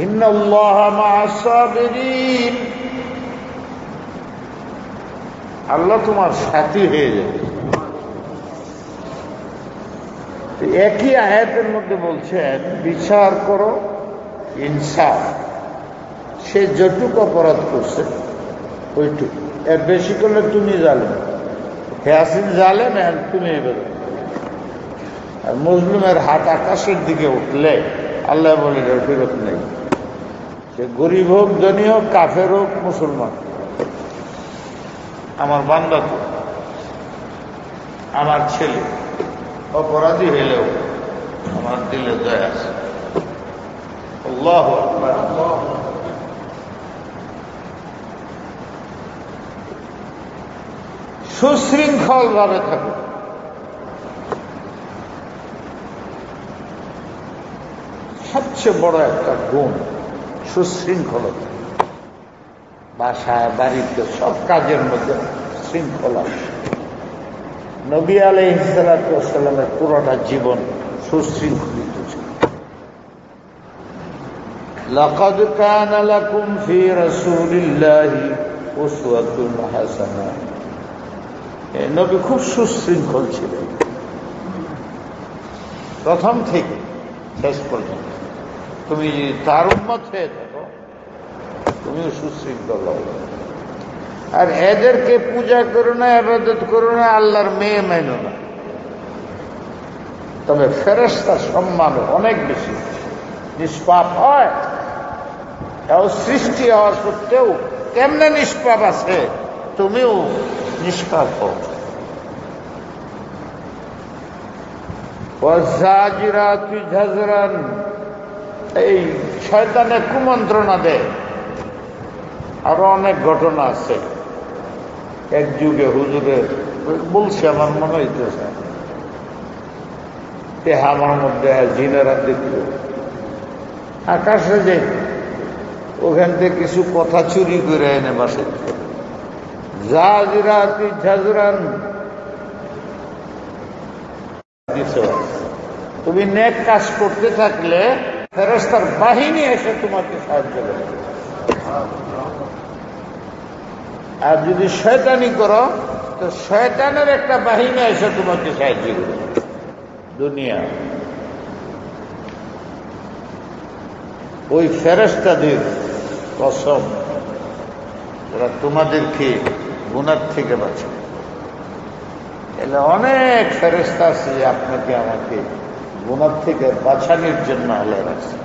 ইন্নাল্লাহা মা'আস সাবিরিন। আল্লাহ তোমার সাথী হয়ে যাবে। একই আয়াতের মধ্যে বলছেন বিচার করো, ইনসাফ। সে যেটুকু অপরাধ করছে ওইটুকু, এর বেশি করলে তুমি জালেম, হেয়াসিন জালেম, তুমি এবার। আর মজলুমের হাত আকাশের দিকে উঠলে আল্লাহ বলে ফেরত নেই। সে গরিব হোক, ধনী হোক, কাফের হোক, মুসলমান, আমার বান্দা তো, আমার ছেলে অপরাধী হইলেও আমার দিলে দয়া আছে। আল্লাহু আকবার। সুশৃঙ্খল ভাবে থাকো। সবচেয়ে বড় একটা গুণ সুশৃঙ্খলতা। বাসায়, বাড়িতে, সব কাজের মধ্যে শৃঙ্খলা। নবী আলাইহিস সালাতু ওয়াস সালামের পুরোটা জীবন সুশৃঙ্খলিত ছিল। লাকাদ কানা লাকুম ফি রাসূলিল্লাহি উসওয়াতুন হাসানাহ। এই নবী খুব সুশৃঙ্খল ছিলেন, প্রথম থেকে শেষ পর্যন্ত। তুমি যদি তার উম্মত হয়ে থাকো, তুমিও সুশৃঙ্খল হবে। আর এদেরকে পূজা করো না, ইবাদত করো না, আল্লাহর মেয়ে মানো না। তবে ফেরেশতার সম্মান অনেক বেশি, নিষ্পাপ হয়। তাও সৃষ্টি হওয়ার সত্ত্বেও কেমনে নিষ্পাপ আছে, তুমিও নিষ্পাপ হও। ওয়াজাজিরাতি জাজরান। এই শয়তানে কুমন্ত্রণা দেয়। আরো অনেক ঘটনা আছে। এক যুগে হুজুরের বলছে, আমার মনে হইতেছে আমার মধ্যে জিনেরা দেখল, আকাশে যে ওখান থেকে কিছু কথা চুরি করে এনে বাসে। জাজিরাতি জাজরান। তুমি নেক কাজ করতে থাকলে ফেরেশতার বাহিনী এসে তোমাকে সাহায্য করবে। আর যদি শয়তানি করো তো শয়তানের একটা বাহিনী এসে তোমাকে সাহায্য করবে। দুনিয়া ওই ফেরেশতাদের কসম, ওরা তোমাদেরকে গুনাহ থেকে বাঁচাবে। এলে অনেক ফেরেশতা আছে যে আপনাকে আমাকে গুনাহ থেকে বাঁচানোর জন্য আল্লাহ রাখছে।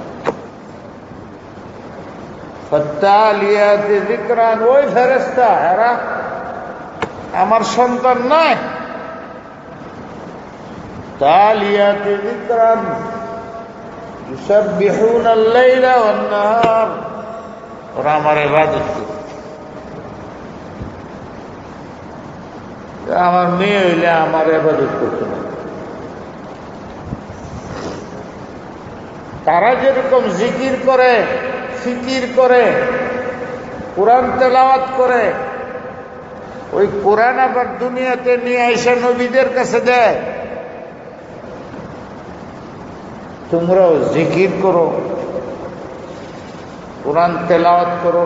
ফাত্তালিয়াতি যিকরান। ওই ফেরেশতা, এরা আমার সন্তান নয়, فالتاليات ذكرا يسبحون الليل والنهار ওরা আমার ইবাদত করে আমার মেয়ে হইলে আমার ইবাদত করতে না তারা যেরকম জিকির করে ফিকির করে কোরআন তেলাওয়াত করে ওই কোরআন আবার দুনিয়াতে নিয়ে এসে নবীদের কাছে দেয় তোমরাও জিকির করো কোরআন তেলাওয়াত করো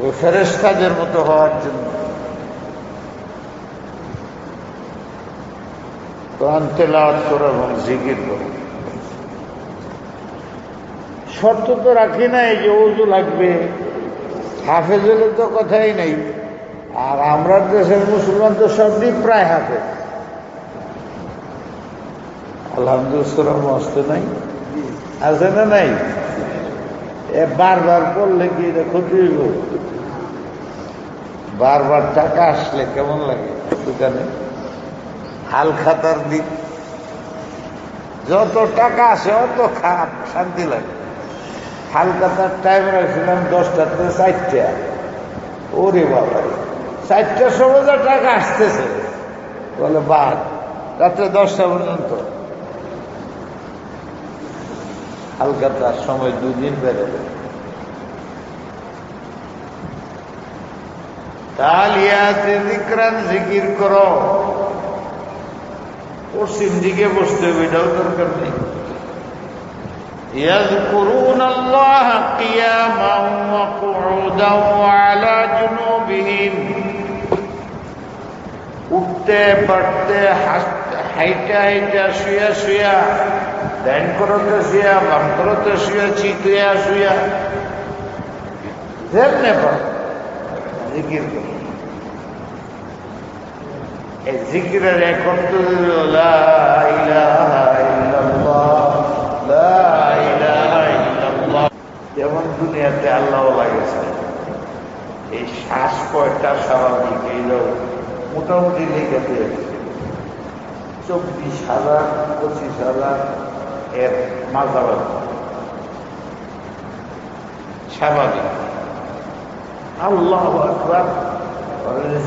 ওই ফেরেশতাদের মতো হওয়ার জন্য কোরআন তেলাওয়াত করো এবং জিকির করো শর্ত তো রাখি নাই যে ওযু লাগবে হাফেজ হলে তো কথাই নেই আর আমরা দেশের মুসলমান তো সবই প্রায় হাফেজ আলহামদুলিল্লাহ মস্ত নাই আছে না নাই বারবার পড়লে কি এটা ক্ষতি হইব বারবার টাকা আসলে কেমন লাগে দোকানে হাল খাতার দিক যত টাকা আসে অত খাপ শান্তি লাগে হাল খাতার টাইম রাখছিলাম 10টার থেকে 4টা ওরে বাবা 4টার সময় যা টাকা আসতেছে বলে বাদ রাত্রে 10টা পর্যন্ত হালকাতার সময় 2 দিন বেরোবে তালিয়াতে যিকরান জিকির করো পশ্চিম দিকে বসতে হবে এটাও দরকার নেই ইয়াযকুরুনাল্লাহ কিয়ামান ওয়া কুউদান ওয়া আলা জুনুবিহিম উঠতে পড়তে হাইটা হাইটা শুয়া শুয়া ধ্যান করতে শুয়া বাম করতে শুয়া চিতুয়া শুয়া যেমনে পড় জিকির করো এই জিকিরের এক অর্থ লা ইলাহা ইল্লাল্লাহ লা ইলাহা ইল্লাল্লাহ যেমন দুনিয়াতে আল্লাহ লাগেছে এই শ্বাস কয়টা স্বাভাবিক এই মোটামুটি লেগে দিয়েছে 24,000 25,000 এর মাঝামাঝি স্বাভাবিক আল্লাহু আকবার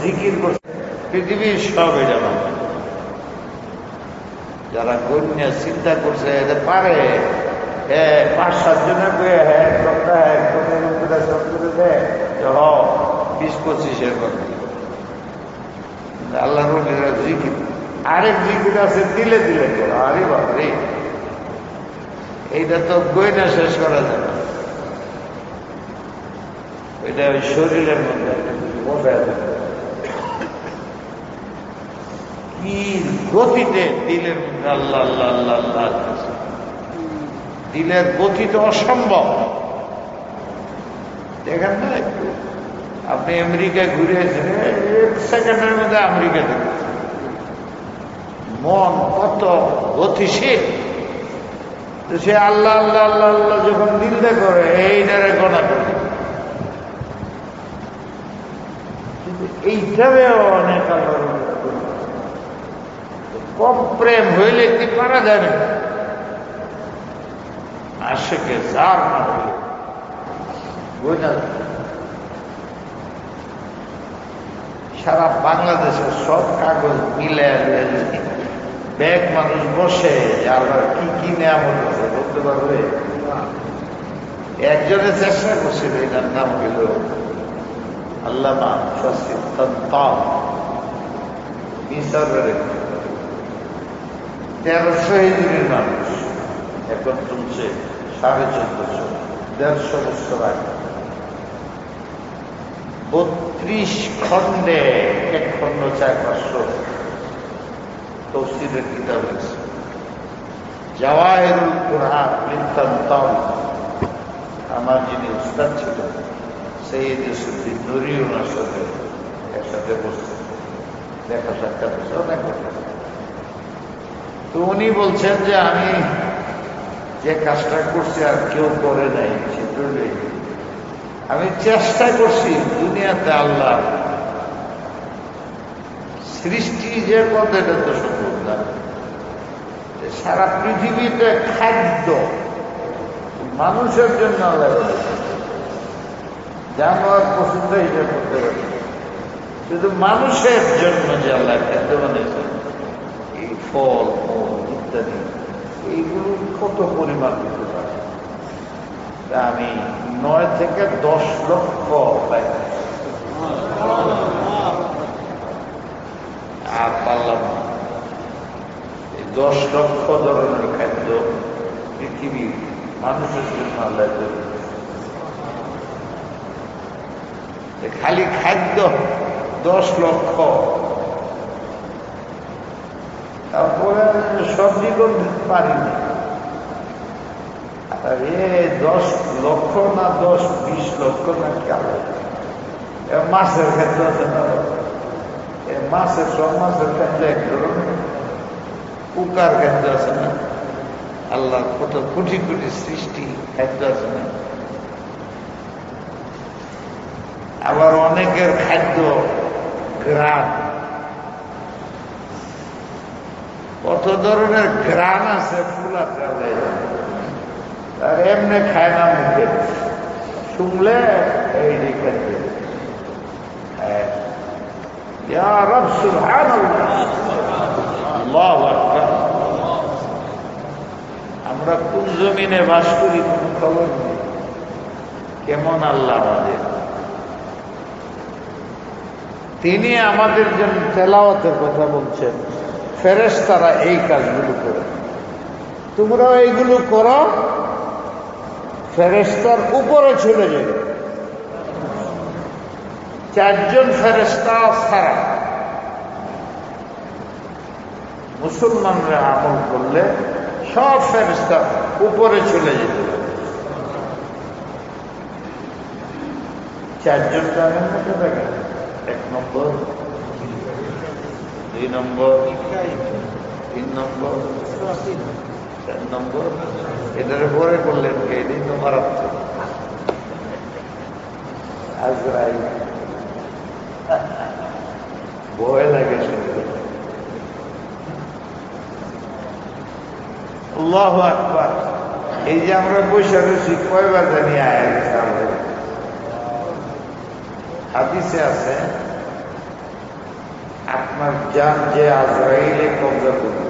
জিকির করছে পৃথিবীর সব এটা মানে যারা গণ্য চিন্তা করছে এদের পারে 5-7 জনের বইয়ে এক সপ্তাহ এক ঘন্টার সব করে দেয় 20-25 এর কথা আল্লাহ রবিরা জিকির আরেক জিকির আছে দিলে দিলে করো আরে বাবারে এইটা তো গয়না শেষ করা যাবে এটা ওই শরীরের মধ্যে বোঝায় কি গতিতে দিলের মধ্যে আল্লাহ আল্লাহ আল্লাহ আল্লাহ দিলের গতি তো অসম্ভব দেখেন না একটু আপনি আমেরিকায় ঘুরে এসেছেন 1 সেকেন্ডের মধ্যে আমেরিকা দেখেন মন কত গতিশীল সে আল্লাহ আল্লাহ আল্লাহ আল্লাহ যখন দিলটা করে এইটারে গণা করে কিন্তু এইটাও অনেক আল্লাহ কম প্রেম হইলে কি পারা যায় না আশেকে যার না হইলে বোঝা সারা বাংলাদেশের সব কাগজ মিলে ব্যাগ মানুষ বসে আল্লাহ কি কি নিয়ামত আছে বলতে পারবে একজনের চেষ্টা করছিল এটার নাম হইল আল্লামা মিশরের 1300 হিজরির মানুষ এখন চলছে 1450 150 বছর আগে 32 খণ্ডে এক খণ্ড 4-500 তফসিরের কিতাব আছে জাওয়াহিরুল কুরআন লিতান্তাম আমার যিনি উস্তাদ ছিলেন সৈয়দ ইউসুফদ্দিন নুরি ওনার সাথে একসাথে বসছে দেখা সাক্ষাৎ হচ্ছে অনেক কথা তো উনি বলছেন যে আমি যে কাজটা করছি আর কেউ করে নাই সেটা আমি চেষ্টা করছি দুনিয়াতে আল্লাহ সৃষ্টি যে পথ এটা তো সম্ভব না। সারা পৃথিবীতে খাদ্য মানুষের জন্য জানোয়ার পশুটা এটা করতে পারে, শুধু মানুষের জন্য যে আল্লাহ খাদ্য বানিয়েছেন এই ফল মূল ইত্যাদি এইগুলো কত পরিমাণ দিতে পারে। আমি 9 থেকে 10 লক্ষ পাই আর পারলাম না। এই 10 লক্ষ ধরনের খাদ্য পৃথিবীর মানুষের জন্য আল্লাহ তৈরি করেছেন। খালি খাদ্য 10 লক্ষ, তারপরে সবজি করতে পারিনি। আর 10 লক্ষ না 10-20 লক্ষ না কি আল্লাহ মাছের খাদ্য আছে না, মাছের সব মাছের খাদ্য এক ধরনের, পোকার খাদ্য আছে না, আল্লাহ কত কোটি কোটি সৃষ্টি খাদ্য আছে না। আবার অনেকের খাদ্য গ্রান, কত ধরনের গ্রান আছে, ফুল আছে, আর এমনি খায় না, মুখে শুনলে এই খাদ্য। ইয়া রব সুবহানাল্লাহ, আল্লাহু আকবার। আমরা কোন জমিনে বাস করি কোন খবর নেই, কেমন আল্লাহ আমাদের। তিনি আমাদের জন্য তেলাওয়াতের কথা বলছেন, ফেরেশতারা এই কাজগুলো করে, তোমরাও এইগুলো করো, ফেরেশতার উপরে চলে যাবে। 4 জন ফেরেশতা ছাড়া মুসলমানরা আমল করলে সব ফেরেশতা উপরে চলে যেতে পারে। 4 জন জানেন না তো, দেখেন 1 নম্বর, 2 নম্বর, 3 নম্বর, 4 নম্বর। এটার পরে করলেন কে? এটাই তো মারাত্মক, আজরাইল। ভয় লাগে শুনতে। আল্লাহু আকবার। এই যে আমরা বসে রয়েছি, কয়বার জানি আয়া গেছে আমাদের। হাদিসে আছে আপনার জান যে আজরাইলে কবজা করবে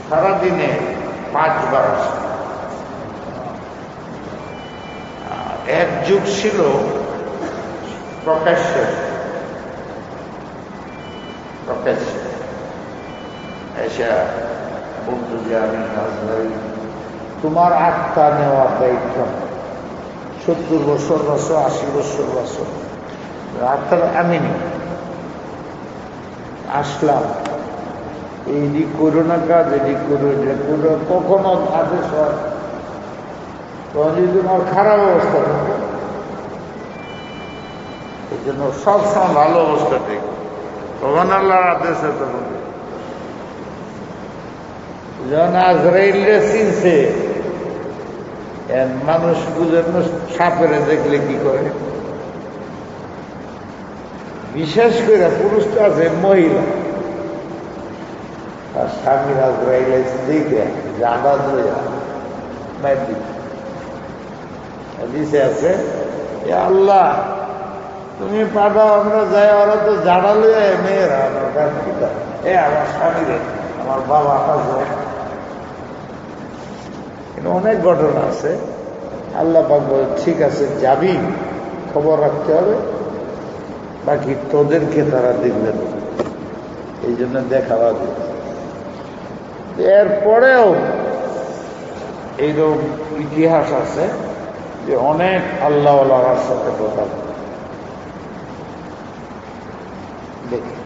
সারাদিনে 5 বার আসে। এক যুগ ছিল প্রকাশ্যে এসে বলতো যে আমি আজরাইল, তোমার আত্মা নেওয়ার দায়িত্ব 70 বছর বাঁচো, 80 বছর বাঁচো, আত্মার আমি নেই। আসলাম, এই দিক করো না কাজ, এদিক করো, এটা করো, কখনো আদেশ হয় তখন যদি তোমার খারাপ অবস্থা থাকে, এই জন্য সবসময় ভালো অবস্থা থেকে তখন আল্লাহর আদেশ হতে হবে। যখন আজরাইলে চিনছে, মানুষ বুঝেন না, সাপেরে দেখলে কি করে, বিশেষ করে পুরুষ তো আছে, মহিলা তার স্বামীর আজরাইলে দেখে জানা দিছে আছে, আল্লাহ তুমি পাঠাও, আমরা যাই, ওরা তো জানালে মেয়েরা আমার পিতা, আমার স্বামীরে, আমার বাবা হাজর। অনেক ঘটনা আছে। আল্লাহ পাক বলে, ঠিক আছে যাবি, খবর রাখতে হবে, বাকি তোদেরকে তারা দেখবে না, এই জন্য দেখাবা দিচ্ছে। এরপরেও এইরকম ইতিহাস আছে যে অনেক আল্লাহওয়ালার সাথে কথা দেখি।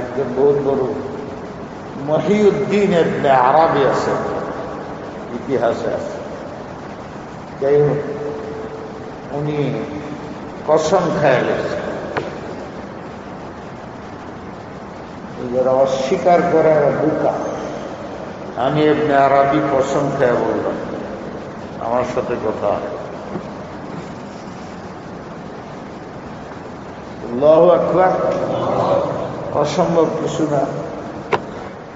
একজন বহুত বড় মহিউদ্দিন ইবনে আরাবি আছে, ইতিহাসে আছে। যাই হোক, উনি কসম খেয়ে গেছেন, যারা অস্বীকার করে বোকা। আমি ইবনে আরাবি কসম খেয়ে বললাম, আমার সাথে কথা আল্লাহু আকবার। অসম্ভব কিছু না।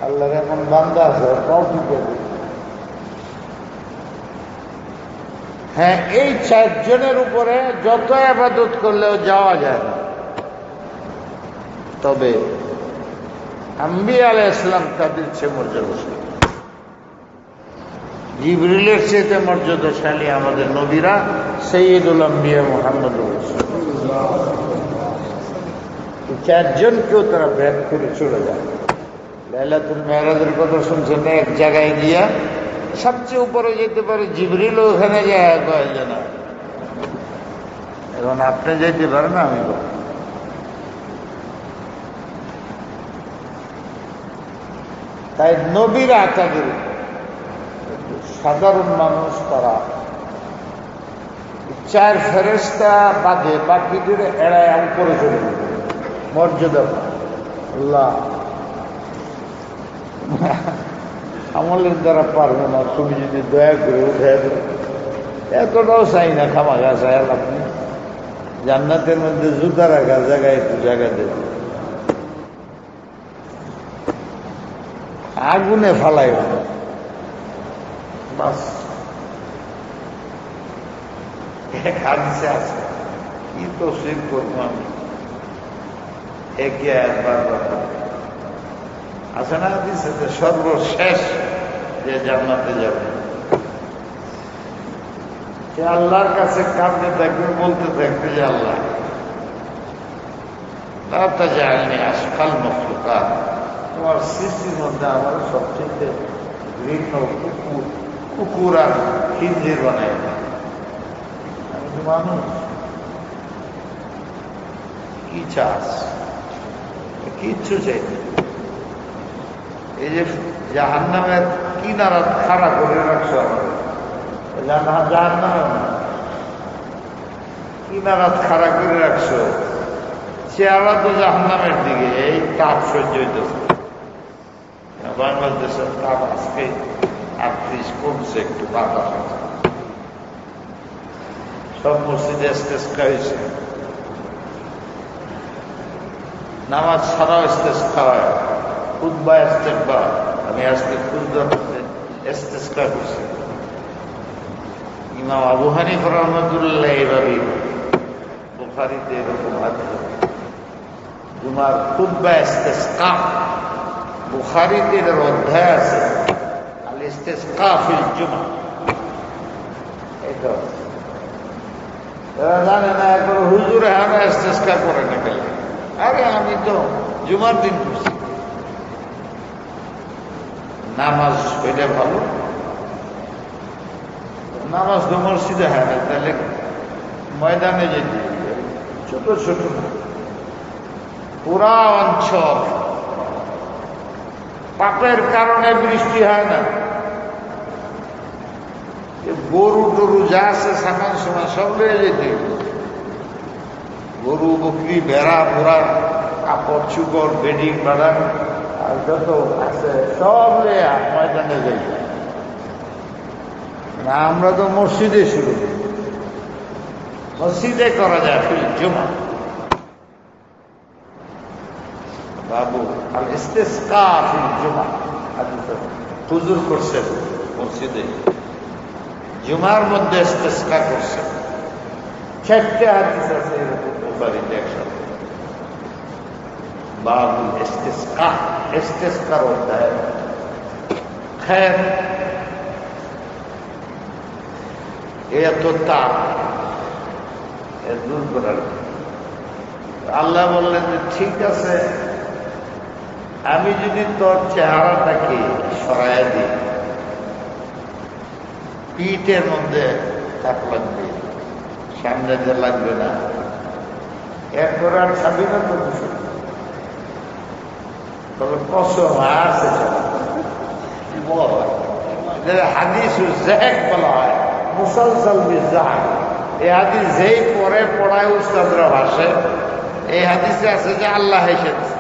আল্লাহর এমন বান্দা আছে, পাও টিপে দেয়। হ্যাঁ, এই 4 জনের উপরে যত ইবাদত করলেও যাওয়া যায় না। তবে আম্বিয়া আলাইহিস সালাম তাদের চেয়ে মর্যাদাশালী, জিবরিলের চেয়ে মর্যাদাশালী আমাদের নবীরা, সাইয়্যিদুল আম্বিয়া মুহাম্মদুর রাসূলুল্লাহ। 4 জনকেও তারা ব্যাগ করে চলে যায়। লাইলাতুল মেরাজের কথা শুনছেন না? এক জায়গায় গিয়া সবচেয়ে উপরে যেতে পারে, জিবরিল ওখানে যায় কয়েছে না। এখন আপনি যেতে পারেন, আমি বল। তাই নবীরা তাদের সাধারণ মানুষ, তারা 4 ফেরেশতা বাদে বাকিদের এড়ায় উপরে চলে যাবে, মর্যাদা। আল্লাহ আমলের দ্বারা পারবে না, তুমি যদি দয়া করে উঠে দেবে। এতটাও চাই না, খামাখা চাই। আপনি জান্নাতের মধ্যে জুতা রাখার জায়গায় একটু জায়গা দেবে, আগুনে ফালাই বাস। এক হাদিসে আছে, কি তো শিব করবো আমি, একে একবার আছে না হাদিসে, যে সর্বশেষ যে জান্নাতে যাবে সে আল্লাহর কাছে কাঁদতে থাকবে, বলতে থাকবে যে আল্লাহ লা তাজআলনি আসকাল মাখলুকাত, তোমার সৃষ্টির মধ্যে আমার সবচেয়ে ঘৃণ্য কুকুর আর খিঞ্জির বানাই না। আমি তো মানুষ, কি চাস? কিচ্ছু চাই। এই যে জাহান্নামের কিনারা খাড়া করে রাখছো, আমার জাহান্নামে কিনারা খাড়া করে রাখছো, চেহারা তো জাহান্নামের দিকে। এই তাপ সহ্য হইতেছে। বাংলাদেশের তাপ আজকে 38 কমছে, একটু বাতাস আছে। সব মসজিদে ইস্তেসকা হয়েছে, নামাজ ছাড়াও ইস্তেসকা হয়, খুতবা ইস্তেকবা। আমি আজকে খুতবা ইস্তেসকা করছি। ইমাম আবু হানিফা রাহমাতুল্লাহ এইভাবে, বুখারীতে এরকম আছে, জুমার খুতবা ইস্তেসকা। বুখারীতে এর অধ্যায় আছে, আল ইস্তেসকা ফিল জুমা। এটা এরা জানে না, একবার হুজুর হ্যাঁ ইস্তেসকা করে না গেলে। আরে আমি তো জুমার দিন করছি। নামাজ এটা ভালো, নামাজ তো মসজিদে হয় না, তাহলে ময়দানে যেতে। ছোট ছোট পুরা অঞ্চল পাপের কারণে বৃষ্টি হয় না। গরু টরু যা আছে সামান সময় সব লয়ে যেতে, গরু বকরি ভেড়া মোড়া কাপড় চুপড় বেডিং বাড়া আর যত আছে সব লইয়া ময়দানে যাই না। আমরা তো মসজিদে শুরু করি, মসজিদে করা যায় ফিল জুমা। বাবু আল ইস্তেসকা ফিল জুমা, হুজুর করছেন মসজিদে, জুমার মধ্যে ইস্তেসকা করছেন। 4টে হাদিস আছে এরকম বুখারীতে একসাথে। বাবু ইস্তেসকা, ইস্তেসকার অধ্যায়। খের এত তাপ দূর করার, আল্লাহ বললেন যে ঠিক আছে, আমি যদি তোর চেহারাটাকে সরাইয়া দিই, পিঠের মধ্যে তাপ লাগবে, সামনে যে লাগবে না, এরপর আর খাবি না তো কিছু। তবে কসম আছে হাদিস জেহেক বলা হয়, মুসলসল বিজাহ। এই হাদিস যেই পরে পড়ায় উস্তাদরা ভাসে, এই হাদিসে আছে যে আল্লাহ হেসেছে।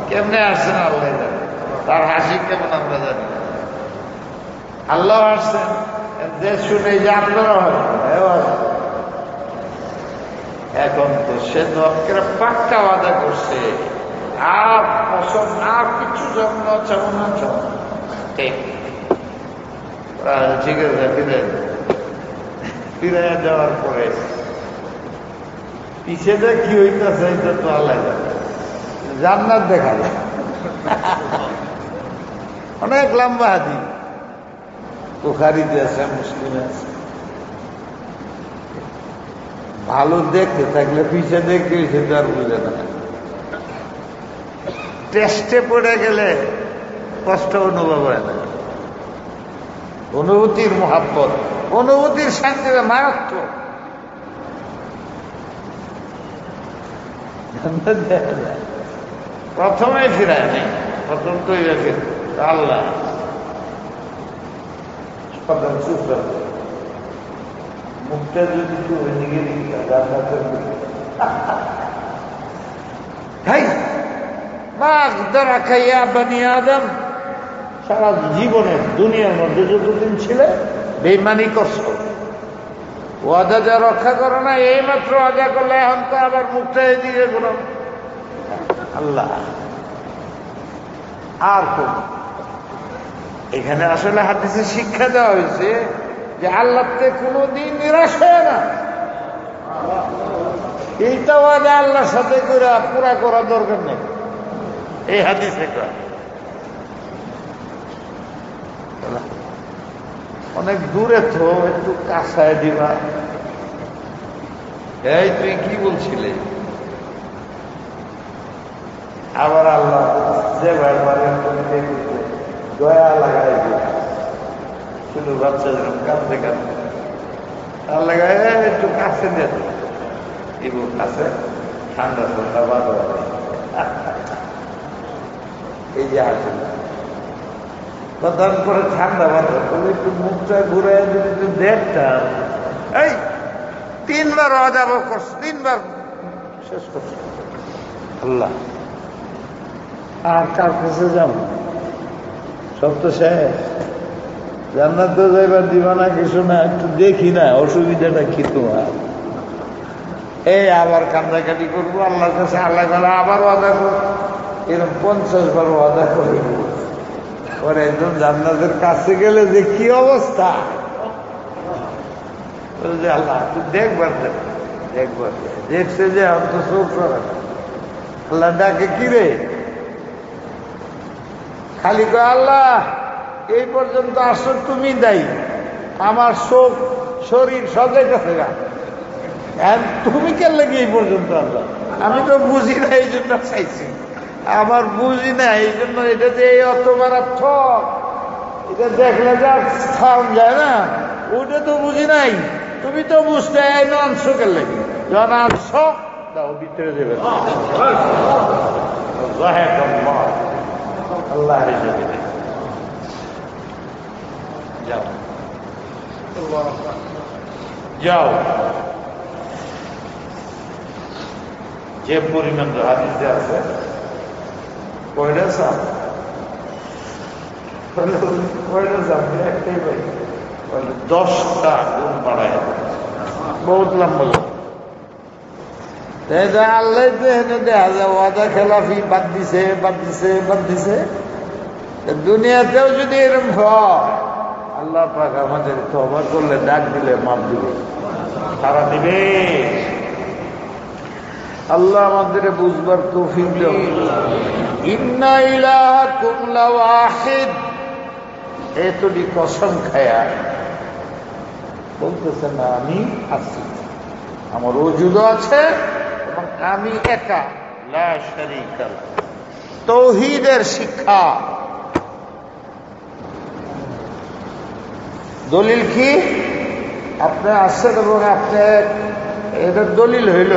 কেমনে আসছেন আল্লাহ জানে, তার হাসি কেমন আমরা জানি। আল্লাহ আসছেন, যে শুনে যে আপনারা এখন তো সে তো পাক্কা ওয়াদা করছে, আর পছন্দ আর কিছু জন্ম চাবো না, চাবো না। ঠিক ঠিক আছে, ফিরে যাওয়ার পরে পিছেটা কি হইতেছে এটা তো আল্লাহ জানে। জান্নাত দেখা যায়, অনেক লম্বা হাদিস, বুখারীতে আছে, মুসলিমে আছে। ভালো দেখতে থাকলে পিছে দেখতে সেটা আর বুঝে না, টেস্টে পড়ে গেলে কষ্ট অনুভব হয় না। অনুভূতির মহাব্বত, অনুভূতির শান্তি মারাত্মক। প্রথমে ফিরায় নেই, প্রথম তো আল্লাহ মুখটা যদি একটু ওইদিকে খাইয়া বানি আদম, সারা জীবনের দুনিয়ার মধ্যে যতদিন ছিলে বেইমানি করছো, ওয়াদা যা রক্ষা করো না, এই মাত্র ওয়াদা করলে এখন তো আবার মুখটা এদিকে কোনো আল্লাহ আর কোন। এখানে আসলে হাদিসে শিক্ষা দেওয়া হয়েছে যে আল্লাহতে কোনোদিন নিরাশ হয় না। এইটা ওয়াদা আল্লাহর সাথে করে পুরা করা দরকার নেই, এই হাদিসে অনেক দূরে তো একটু কাছায় দিবা। এই তুই কি বলছিলে? আবার আল্লাহ যে ভাইবারে দয়া লাগাই দিবা, শুধু বাচ্চা যেরকম কাঁদতে কাঁদতে তার লাগায় একটু কাছে দিয়ে ইবু কাছে ঠান্ডা ঠান্ডা বাদ এই যে আসলে প্রধান করে ঠান্ডা মাথা তুমি একটু মুখটা ঘুরে যদি একটু দেখতাম। এই 3 বার অজাব করছে, 3 বার শেষ করছে। আল্লাহ আর কার কাছে যাব? সব তো শেষ, জান্নাত তো যাইবার দিবা না, কিছু না, একটু দেখি না অসুবিধাটা কি তোমার। এই আবার কান্দাকাটি করবো আল্লাহর কাছে, আল্লাহ গেলে আবার ওয়াদা করবো, এরকম 50 বার ওয়াদা করে পরে একদম জান্নাতের কাছে গেলে যে কি অবস্থা, আল্লাহ দেখবার দেখবার দেখছে যে আমি তো চোখ সরা না। আল্লাহ ডাকে কিরে, খালি কয় আল্লাহ এই পর্যন্ত আসো তুমি দায়ী, আমার চোখ শরীর সজাই কাছে গা, তুমি কেন লাগে এই পর্যন্ত? আল্লাহ আমি তো বুঝি না, এই জন্য চাইছি, আমার বুঝি না এই জন্য। এটা যে অত মারাত্মক, এটা দেখলে যা খাওয়া যায় না, ওটা তো বুঝি নাই। তুমি তো বুঝতে আনছো কেন লাগে, যখন আনছো দাও ভিতরে দেবে আল্লাহ হিসেবে যাও যাও। যে পরিমাণ হাদিসে আছে কয়টা সাপ, একটাই ভাই 10টা গুণ বাড়ায়, বহুত লম্বা। আল্লাহ দেখা যায় ওয়াদা খেলাফি বাদ দিছে, বাদ দিছে, বাদ দিছে। দুনিয়াতেও যদি এরকম হয়, আল্লাহ পাক আমাদের তওবা করলে ডাক দিলে মাপ দিবে, সারা দিবে। আল্লাহ আমাদের বুঝবার তৌফিক দাও। ইন্না ইলাহাকুম লাওয়াহিদ, এতটি কসম খায়া বলতেছে না আমি আছি, আমার ওজুদ আছে এবং আমি একা, লা শারীকা লাহু। তাওহীদের শিক্ষা। দলিল কি? আপনি আসছেন এবং আপনি এটার দলিল হইল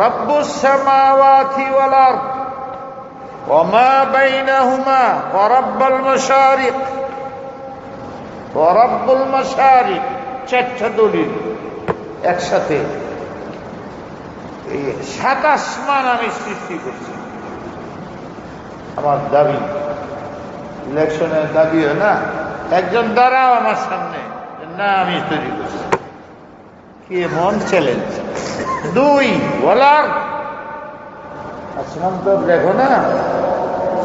রব্বুস সামাওয়াতি ওয়াল আরদ ওয়া মা বাইনাহুমা ওয়া রাব্বুল মাশারিক ওয়া রাব্বুল মাশারিক। 4টা দলিল একসাথে। এই 7 আসমান আমি সৃষ্টি করছি, আমার দাবি। ইলেকশনের দাবি হয় না, একজন দাঁড়াও আমার সামনে, না আমি তৈরি করছি। কি এমন চ্যালেঞ্জ। দুই, বলার আসমান তো দেখো না,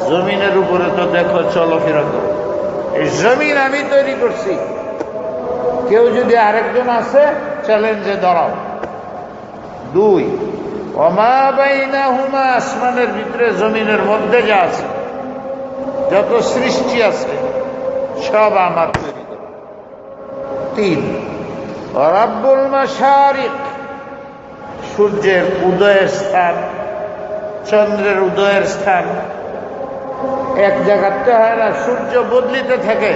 জমিনের উপরে তো দেখো, চলাফেরা করো। এই জমিন আমি তৈরি করছি, কেউ যদি আরেকজন আছে চ্যালেঞ্জে দাঁড়াও। দুই, ওমা বাইনাহুমা, আসমানের ভিতরে জমিনের মধ্যে যা আছে, যত সৃষ্টি আছে সব আমার তৈরি করা। তিন, রাব্বুল মাশারিক, সূর্যের উদয়ের স্থান, চন্দ্রের উদয়ের স্থান এক জায়গাতে হয় না, সূর্য বদলিতে থাকে।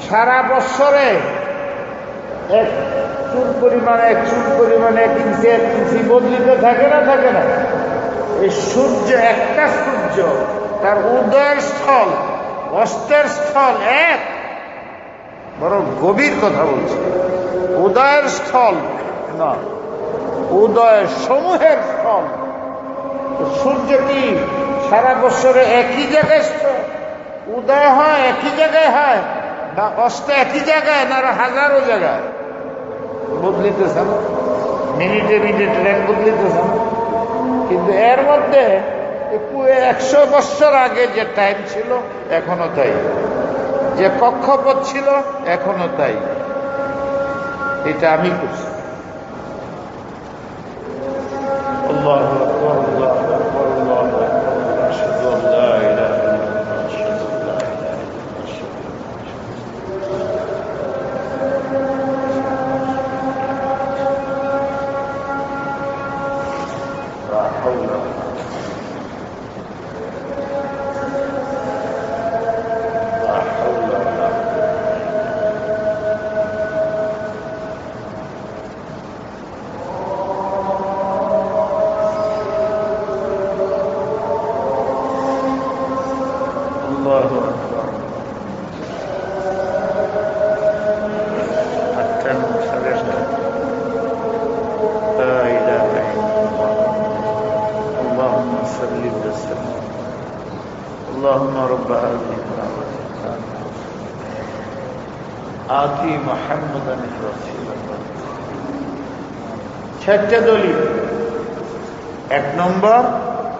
সারা বৎসরে এক চুল পরিমাণে, এক চুল পরিমাণে, এক ইঞ্চি বদলিতে থাকে না, থাকে না? এই সূর্য, একটা সূর্য, তার উদয়ের স্থল অস্তের স্থল এক। বড় গভীর কথা বলছে। উদয়ের স্থল না, উদয় সমূহের স্থল। সূর্য কি সারা বছরে একই জায়গায় উদয় হয়, একই জায়গায় হয়, না অস্ত একই জায়গায়, না হাজারো জায়গায় বদলিতেছে না? মিনিটে মিনিটে ট্রেন বদলিতেছে না? কিন্তু এর মধ্যে 100 বছর আগে যে টাইম ছিল এখনো তাই, যে কক্ষপথ ছিল এখনো তাই। এটা আমি করছি। আল্লাহু আকবার, আল্লাহু আকবার, আল্লাহু আকবার, আশহাদু আল্লা ইলাহা ইল্লাল্লাহ, আশহাদু আল্লা ইলাহা ইল্লাল্লাহ। লা হাওলা اللهم رب هذه الدعوة آتي محمدا الوسيلة। 6টা দলিল। 1 নম্বর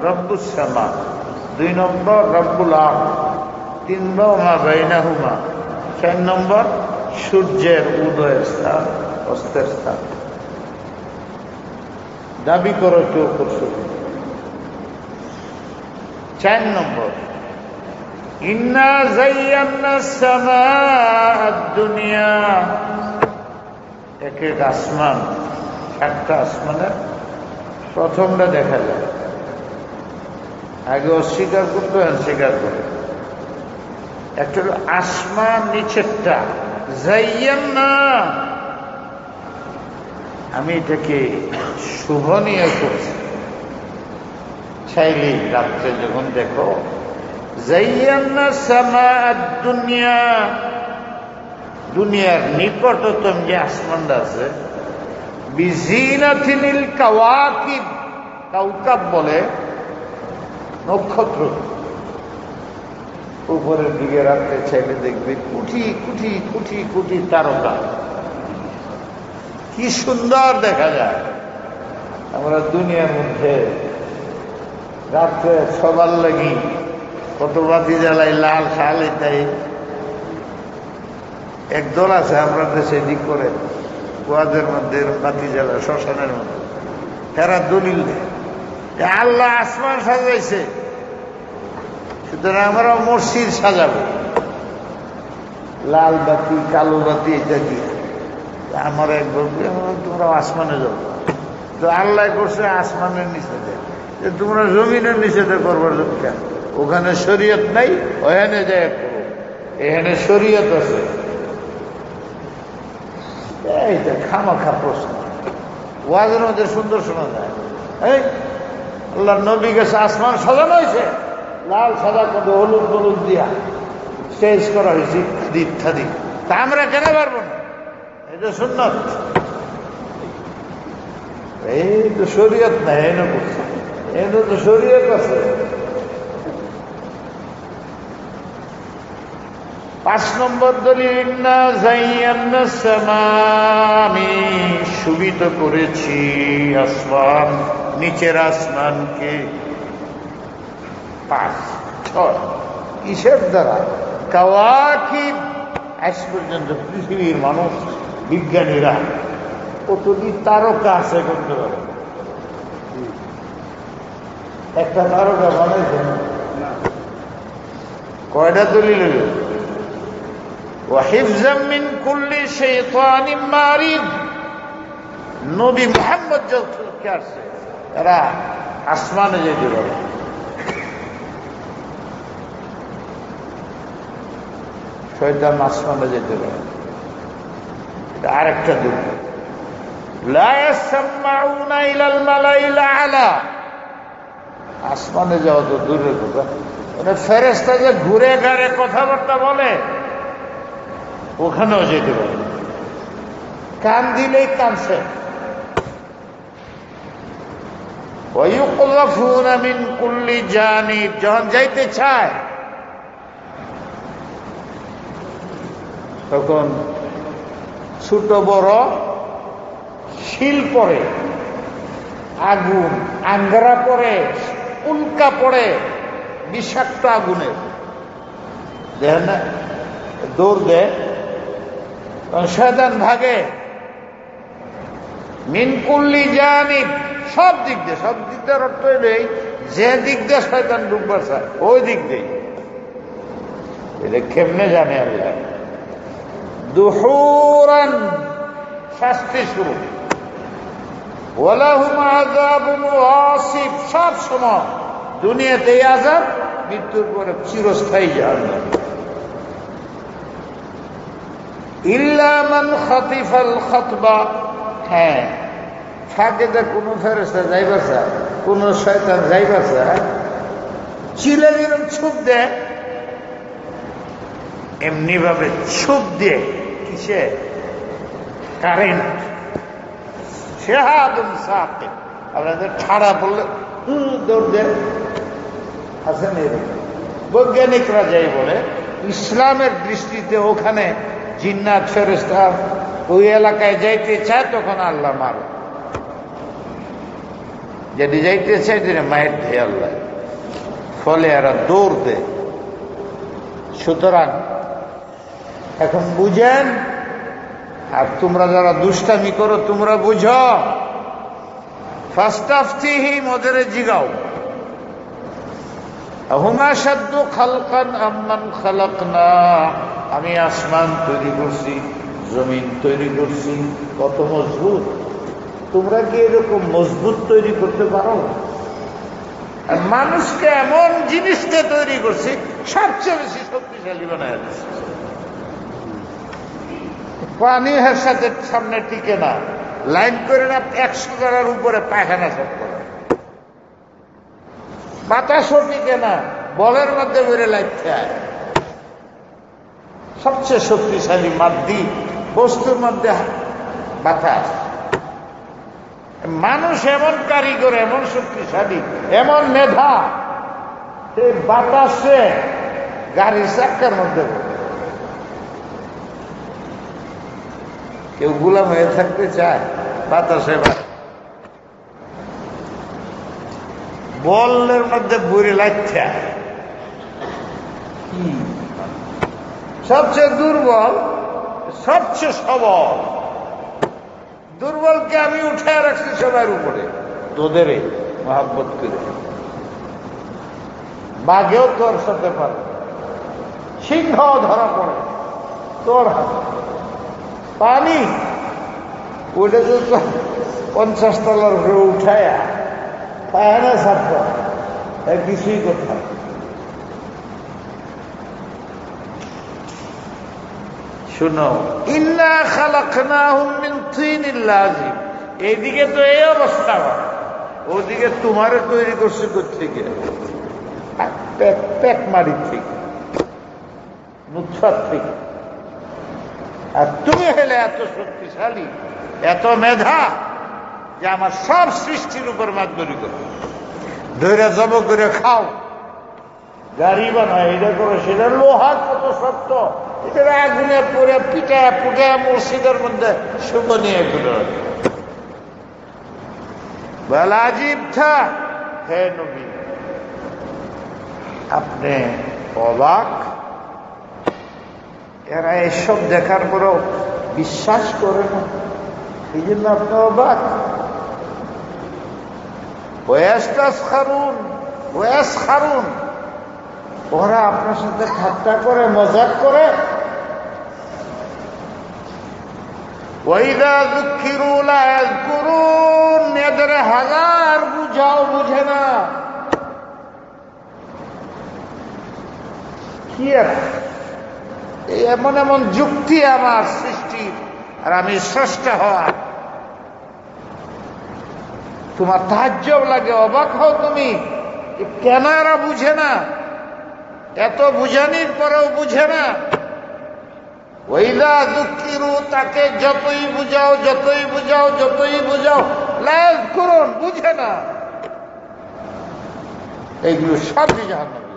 রব্বুস সামা, 2 নম্বর রব্বুল আরদ, 3 নম্বর মা বাইনাহুমা, 4 নম্বর সূর্যের উদয়ের স্থান অস্তের স্থান। দাবি করো কেউ করছো। 4 নম্বর, ইন্না যায়্যানা সামাআদ দুনিয়া। এক এক আসমান, 7টা আসমানের প্রথমটা দেখা যায়। আগে অস্বীকার করতে হয়, স্বীকার করে। একটা হলো আসমান নিচেরটা, যায়্যানা, আমি এটাকে শুভনীয় করছি। চাইলেই রাত্রে যখন দেখো, যায়্যানা সামাআদ দুনিয়া, দুনিয়ার নিকটতম যে আসমানটা আছে, বিজিনাতিল কাওয়াকিব, কাউকাব বলে নক্ষত্র। উপরের দিকে রাত্রে চাইলে দেখবে কোটি কোটি কোটি কোটি তারকা, কি সুন্দর দেখা যায়। আমরা দুনিয়ার মধ্যে রাত্রে সবার লাগি কত বাতি জ্বালাই, লাল শাল ইত্যাদি। একদল আছে আমরা দেশে দিক করে কুয়াদের মধ্যে বাতি জ্বালা, শ্মশানের মধ্যে। এরা দলিল দেয় আল্লাহ আসমান সাজাইছে, সুতরাং আমরা মসজিদ সাজাবো লাল বাতি, কালো বাতি ইত্যাদি। আমার এক বলবে তোমরা আসমানে যাবো, তো আল্লাহ করছে আসমানের নিচে দেয়, যে তোমরা জমিনের নিচে করবার কেন? ওখানে শরীয়ত নাই, ওখানে যায় করো, এখানে শরীয়ত আছে। এইটা খামাখা প্রশ্ন, ওয়াজের মধ্যে সুন্দর শোনা যায়। এই আল্লাহ নবী গেছে, আসমান সাজানো হয়েছে লাল সাদা করে, হলুদ হলুদ দিয়া স্টেজ করা হয়েছে ইত্যাদি। তা আমরা কেন পারবো না? এটা সুন্নত, এই তো শরীয়ত নাই, এনে করছে, এনে তো শরীয়ত আছে। 5 নম্বর দলিল, ইন্না যায়্যানা সামা, আমি শোভিত করেছি আসমান, নিচের আসমানকে। 5 6 কিসের দ্বারা? কাওয়াকিব। আজ পর্যন্ত পৃথিবীর মানুষ বিজ্ঞানীরা কতটি তারকা আছে করতে পারে? একটা তারকা বানাইছেন? কয়টা দলিল? وحفظا من كل شيطان مارد। নবী মুহাম্মদ যতকে আসছে এরা আসমানে যেতে পারে। শয়তান আসমানে যেতে পারে, এটা আরেকটা দলিল। লা ইয়াসমাউনা ইলাল মালাইল আলা, আসমানে যাওয়া তো দূরের কথা, মানে ফেরেশতা যে ঘুরে ঘাড়ে কথাবার্তা বলে ওখানেও যেতে পারে। কান দিলেই কানছে। ওয়ায়ুকযাফুনা মিন কুল্লি জানিব, যখন যাইতে চায় তখন ছোট বড় শিল পড়ে, আগুন আঙ্গারা পড়ে, উল্কা পড়ে, বিষাক্ত আগুনের। দেখেন না, দৌড় দেয়, শয়তান ভাগে। মিন কুল্লি জানিব, সব দিক দিয়ে। সব দিক দিয়ে অর্থ হইলেই যে দিক দিয়ে শয়তান ঢুকবার চায় ওই দিক দিয়ে। এটা কেমনে জানে আল্লাহ? দুহুরান, শাস্তি শুরু। ওয়ালাহুম আযাবুন ওয়াসিব, সব সময় দুনিয়াতে আযাব, মৃত্যুর পরে চিরস্থায়ী জাহান্নাম। ইল্লা মান খাতিফাল খাতবা, হ্যাঁ ফাঁকে দা কোনো ফেরেশতা যাইবার চায়, কোন শয়তান যাইবার চায়, চিলে যেরকম ছুপ দেয় এমনি ভাবে ছুপ দিয়ে, কিসে? কারেন্ট। শিহাবুন সাকিব, আপনাদের ঠাড়া পড়লে দৌড় দেয়, আছেন এরকম। বৈজ্ঞানিকরা যাই বলে, ইসলামের দৃষ্টিতে ওখানে জিন্নাত ফেরেশতা ওই এলাকায় যাইতে চায় তখন আল্লাহ মারে, যদি যাইতে চায় তিনি মায়ের দেয় আল্লাহ, ফলে এরা দৌড় দেয়। সুতরাং এখন বুঝেন, আর তোমরা যারা দুষ্টামি করো তোমরা বুঝো। ফাস্তাফতিহিম, ওদের জিগাও, হুমা শাদ্দু খালকান আম্মান খালাকনা, আমি আসমান তৈরি করছি, জমিন তৈরি করছি, কত মজবুত। তোমরা কি এরকম মজবুত তৈরি করতে পারো? আর মানুষকে এমন জিনিসকে তৈরি করছি সবচেয়ে বেশি শক্তিশালী বানায় দিচ্ছে। পানি এর সাথে সামনে টিকে না, লাইন করে না 100 জনের উপরে পায়খানা সব করে, বাতাসও টিকে না, বলের মধ্যে বেড়ে লাইতে হয়। সবচেয়ে শক্তিশালী মাধ্যম বস্তুর মধ্যে বাতাস। মানুষ এমন কারিগর, এমন শক্তিশালী, এমন মেধা, সেই বাতাসে গাড়ির চাক্কার মধ্যে কেউ গোলাম হয়ে থাকতে চায়? বাতাসে বলের মধ্যে বুড়ি লাগছে। সবচেয়ে দুর্বল, সবচেয়ে সবল। দুর্বলকে আমি উঠে রাখছি সবার উপরে, তোদেরই মহাব্বত করে। বাঘেও তোর সাথে পারে, সিংহ ধরা পড়ে তোর হাতে। পানি ওইটা তো 50 তলার উপরে উঠায়া পায়না ছাড়ত, কিছুই করতাম। শুনো, ইন্না খালাকনাহুম মিন তিনিল লাযিব, এইদিকে তো এই অবস্থা, ওদিকে তোমারে তৈরি করছে কোত্থেকে? পেক মারি থেকে, নুতফাত থেকে। আর তুমি হলে এত শক্তিশালী, এত মেধা যে আমার সব সৃষ্টির উপর মাতবরি করো, ধৈর্য জব করে খাও, গাড়ি বানায়, এটা করো, সেটা লোহা কত শক্ত, এরা আগুনে পরে পিটায় পুটায় মসজিদের মধ্যে শুভ নিয়ে গুলো বল আজীব থা হে নবী, আপনি অবাক? এরা এসব দেখার পরেও বিশ্বাস করে না, এই জন্য আপনি অবাক। খারুন, ওরা আপনার সাথে ঠাট্টা করে, মজাক করে। ওয়াইদা যুক্কিরু লা ইয়াযকুরুন, এদের হাজার বুঝাও বুঝে না। কি এই এমন এমন যুক্তি আমার সৃষ্টি, আর আমি স্রষ্টা হওয়া, তোমার তাজ্জব লাগে, অবাক হও তুমি, কেন এরা বুঝে না? এত বুঝানির পরেও বুঝে না। ওয়াইদা যুক্কিরু, তাকে যতই বুঝাও যতই বুঝাও যতই বুঝাও, লা ইয়াযকুরুন, বুঝে না। এইগুলো সব জাহান্নামী।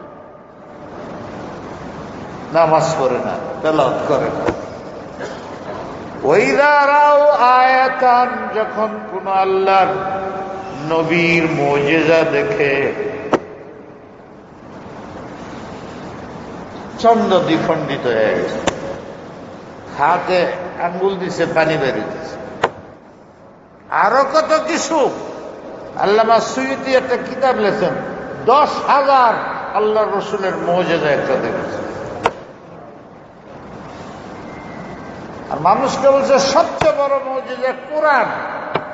নামাজ পড়ে না, তেলাওয়াত করে না। ওয়াইদা রাও আয়াতান, যখন কোন আল্লাহর নবীর মুজিজা দেখে চন্দ্র দ্বিখণ্ডিত হয়ে গেছে, হাতে আঙ্গুল দিছে, পানি বেরিয়েছে, আরো কত কিছু। আল্লামা সুয়ুতি একটা কিতাব লেখেন, 10,000 আল্লাহ রসুলের মুজিজা একটা দেখেছে। আর মানুষকে বলছে সবচেয়ে বড় মুজিজা কোরআন।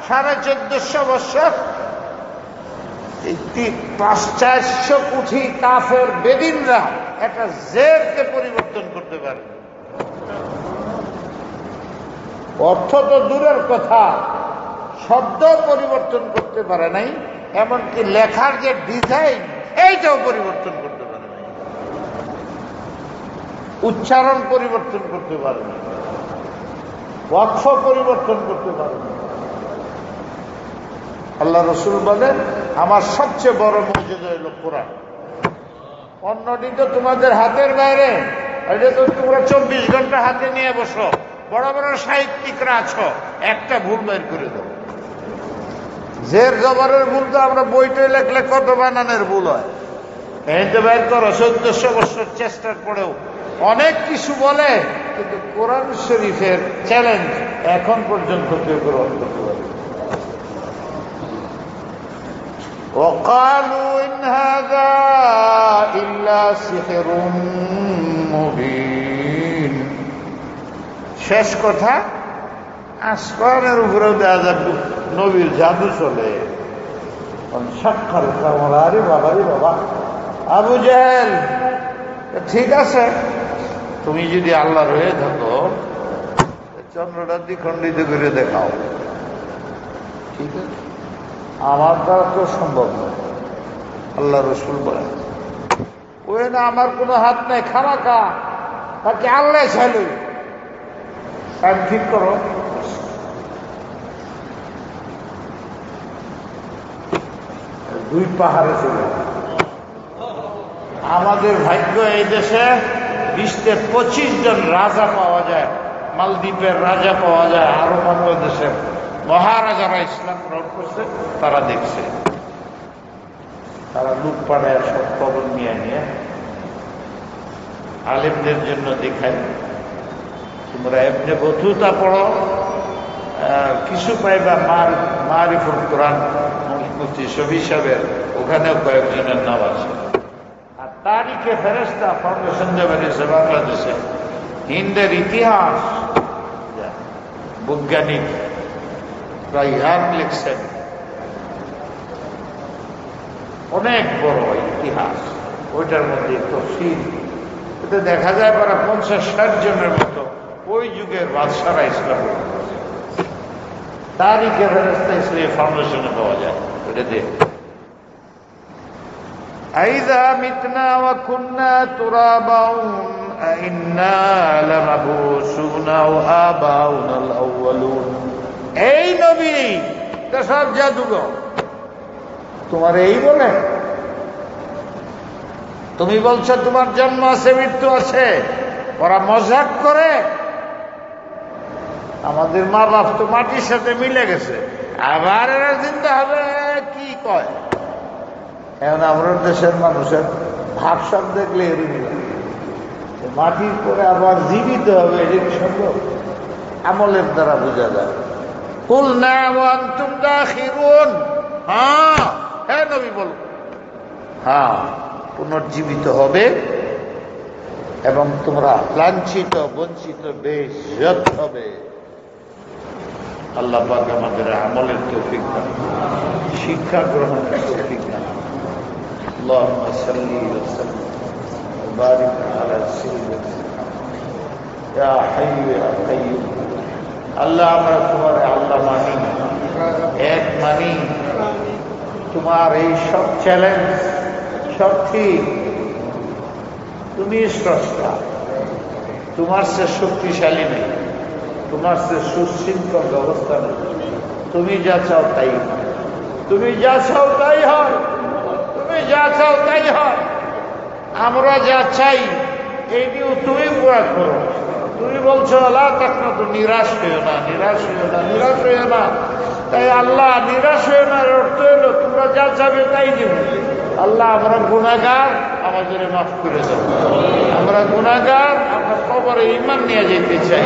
1450 বছর 500 কোটি কাফের বেদিনরা একটা জেরকে পরিবর্তন করতে পারে। অর্থ তো দূরের কথা, শব্দ পরিবর্তন করতে পারে নাই, এমনকি লেখার যে ডিজাইন এইটাও পরিবর্তন করতে পারে নাই, উচ্চারণ পরিবর্তন করতে পারে নাই, ওয়াকফ পরিবর্তন করতে পারে না। আল্লাহ রসুল বলেন, আমার সবচেয়ে বড় মুজিজা হলো কোরআন। অন্যটি তো তোমাদের হাতের বাইরে, এটা তো তোমরা 24 ঘন্টা হাতে নিয়ে বসো, বড় বড় সাহিত্যিকরা আছো, একটা ভুল বের করে দাও। জের জবরের ভুল তো আমরা বইতে লেখলে কত বানানের ভুল হয়, এই তো বের করো। 1400 বছর চেষ্টার পরেও অনেক কিছু বলে, কিন্তু কোরআন শরীফের চ্যালেঞ্জ এখন পর্যন্ত কেউ গ্রহণ করতে পারে। وقالوا إن هذا إلا سحر مبين। শেষ কথা, আসমানের উপরেও দেওয়া যাবে নবীর জাদু চলে। সাক্ষাৎ আরে বাবারে বাবা, আবু জাহেল, ঠিক আছে, তুমি যদি আল্লাহ রয়ে থাকো, চন্দ্রটা দ্বিখণ্ডিত করে দেখাও। ঠিক আছে, আমার দ্বারা তো সম্ভব নয়। আল্লাহ রসুল বলেন, ওই না আমার কোনো হাত নাই, খামাকা তাকে আল্লাহ চাইল, টাইম ঠিক করো। দুই পাহাড়ে চলে। আমাদের ভাগ্য এই দেশে 20-25 জন রাজা পাওয়া যায়, মালদ্বীপের রাজা পাওয়া যায়, আরো বাংলাদেশের মহারাজারা ইসলাম গ্রহণ করছে, তারা দেখছে, তারা লুটপাড়ায় সব খবর নিয়ে নিয়ে আলেমদের জন্য দেখায়, তোমরা এমনি বতুতা পড়ো, কিছু পাইবা। মারিফুল কোরআন মুফতি শফি সাহেবের ওখানেও কয়েকজনের নাম আছে। আর তারিখে ফেরেশতা ফাউন্ডেশন যে বেরিয়েছে বাংলাদেশে, হিন্দের ইতিহাস বৈজ্ঞানিক রাইহান লিখছেন, অনেক বড় ইতিহাস, ওইটার মধ্যে তফসিল। এতে দেখা যায় প্রায় 50-60 জনের মতো ওই যুগের বাদশারা ইসলাম তারিখে ফেরেশতা ইসলামী ফাউন্ডেশনে পাওয়া যায়। ওটা দেখ, আইযা মিতনা ওয়া কুন্না তুরাবান আইন্না লামাবুসুনা ওয়া আবাউনাল আউয়ালুন। এই নবী তো সব জাদুঘর, তোমার এই বলে? তুমি বলছো তোমার জন্ম আছে, মৃত্যু আছে, ওরা মজাক করে। আমাদের মা বাপ তো মাটির সাথে মিলে গেছে, আবার এরা জিন্দা হবে, কি কয়। এখন আমরা দেশের মানুষের ভাবসাব দেখলে এরকম মাটির পরে আবার জীবিত হবে, এটা কি সম্ভব? আমলের দ্বারা বোঝা যায়। কুল না ওয়া আনতুম দাখিরুন, হ্যাঁ হ্যাঁ নবী বল, হ্যাঁ পুনর্জীবিত হবে এবং তোমরা লাঞ্ছিত বঞ্চিত বেইজ্জত হবে। আল্লাহ পাক আমাদের আমলের তৌফিক দান, শিক্ষা গ্রহণের তৌফিক দান। আল্লাহুম্মা সাল্লি ওয়া সাল্লিম ওয়া বারিক আলা সাইয়্যিদিনা ইয়া হাইয়্যু ইয়া কাইয়্যুম। আল্লাহ আমরা তোমার আল্লাহ মানি, এক মানি। তোমার এই সব চ্যালেঞ্জ সব ঠিক, তুমি স্রষ্টা, তোমার সে শক্তিশালী নেই, তোমার সে সুশৃঙ্খল ব্যবস্থা নেই। তুমি যা চাও তাই হয়, তুমি যা চাও তাই হয়, তুমি যা চাও তাই হয়। আমরা যা চাই এই নিয়েও তুমি পুরা করো। তুমি বলছো আল্লাহ তখন তো নিরাশ হইও না, নিরাশ হইও না, নিরাশ হইও না। তাই আল্লাহ নিরাশ হইও না অর্থ হইলো তোমরা যা চাবে তাই দিব। আল্লাহ আমরা গুনাহগার, আমাদের মাফ করে দাও। আমরা গুনাহগার, আমরা কবরে ঈমান নিয়ে যেতে চাই।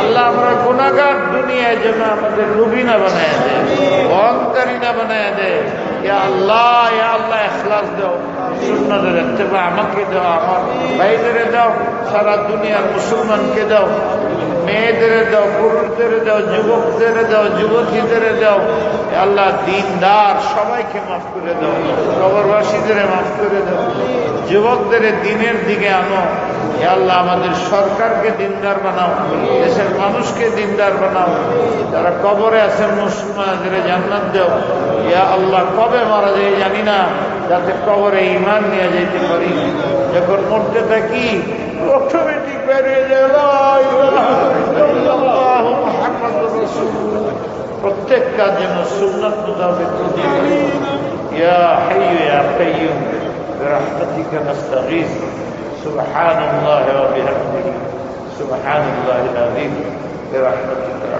আল্লাহ আমরা গুনাহগার, দুনিয়ায় যেন আমাদের লোভী না বানায় দেয়, অহংকারী না বানায় দেয়। ইয়া আল্লাহ, ইয়া আল্লাহ ইখলাস দাও, সুন্নাতের ইত্তেবা আমাকে দাও, আমার ভাইদের দাও, সারা দুনিয়ার মুসলমানকে দাও, মেয়েদের দাও, পুরুষদের দাও, যুবকদের দাও, যুবতীদের দাও। আল্লাহ দিনদার সবাইকে মাফ করে দাও, কবরবাসীদের মাফ করে দাও, যুবকদের দিনের দিকে আনো। আল্লাহ আমাদের সরকারকে দিনদার বানাও, দেশের মানুষকে দিনদার বানাও। যারা কবরে আছেন মুসলমানদের জান্নাত দাও। ইয়া আল্লাহ কবে মারা যায় জানি না, যাতে কবরে ঈমান নিয়ে যেতে পারি। যখন মরতে থাকি অটোমেটিক বেরিয়ে যায় প্রত্যেক কাজ যেন সুন্নাত মোতাবেক। ইয়া হাইয়্যু ইয়া কাইয়্যুম বিরহমাতিকা নাস্তাগীথ। সুবহানাল্লাহি ওয়া বিহামদিহি সুবহানাল্লাহিল আযীম বিরহমাতিকা।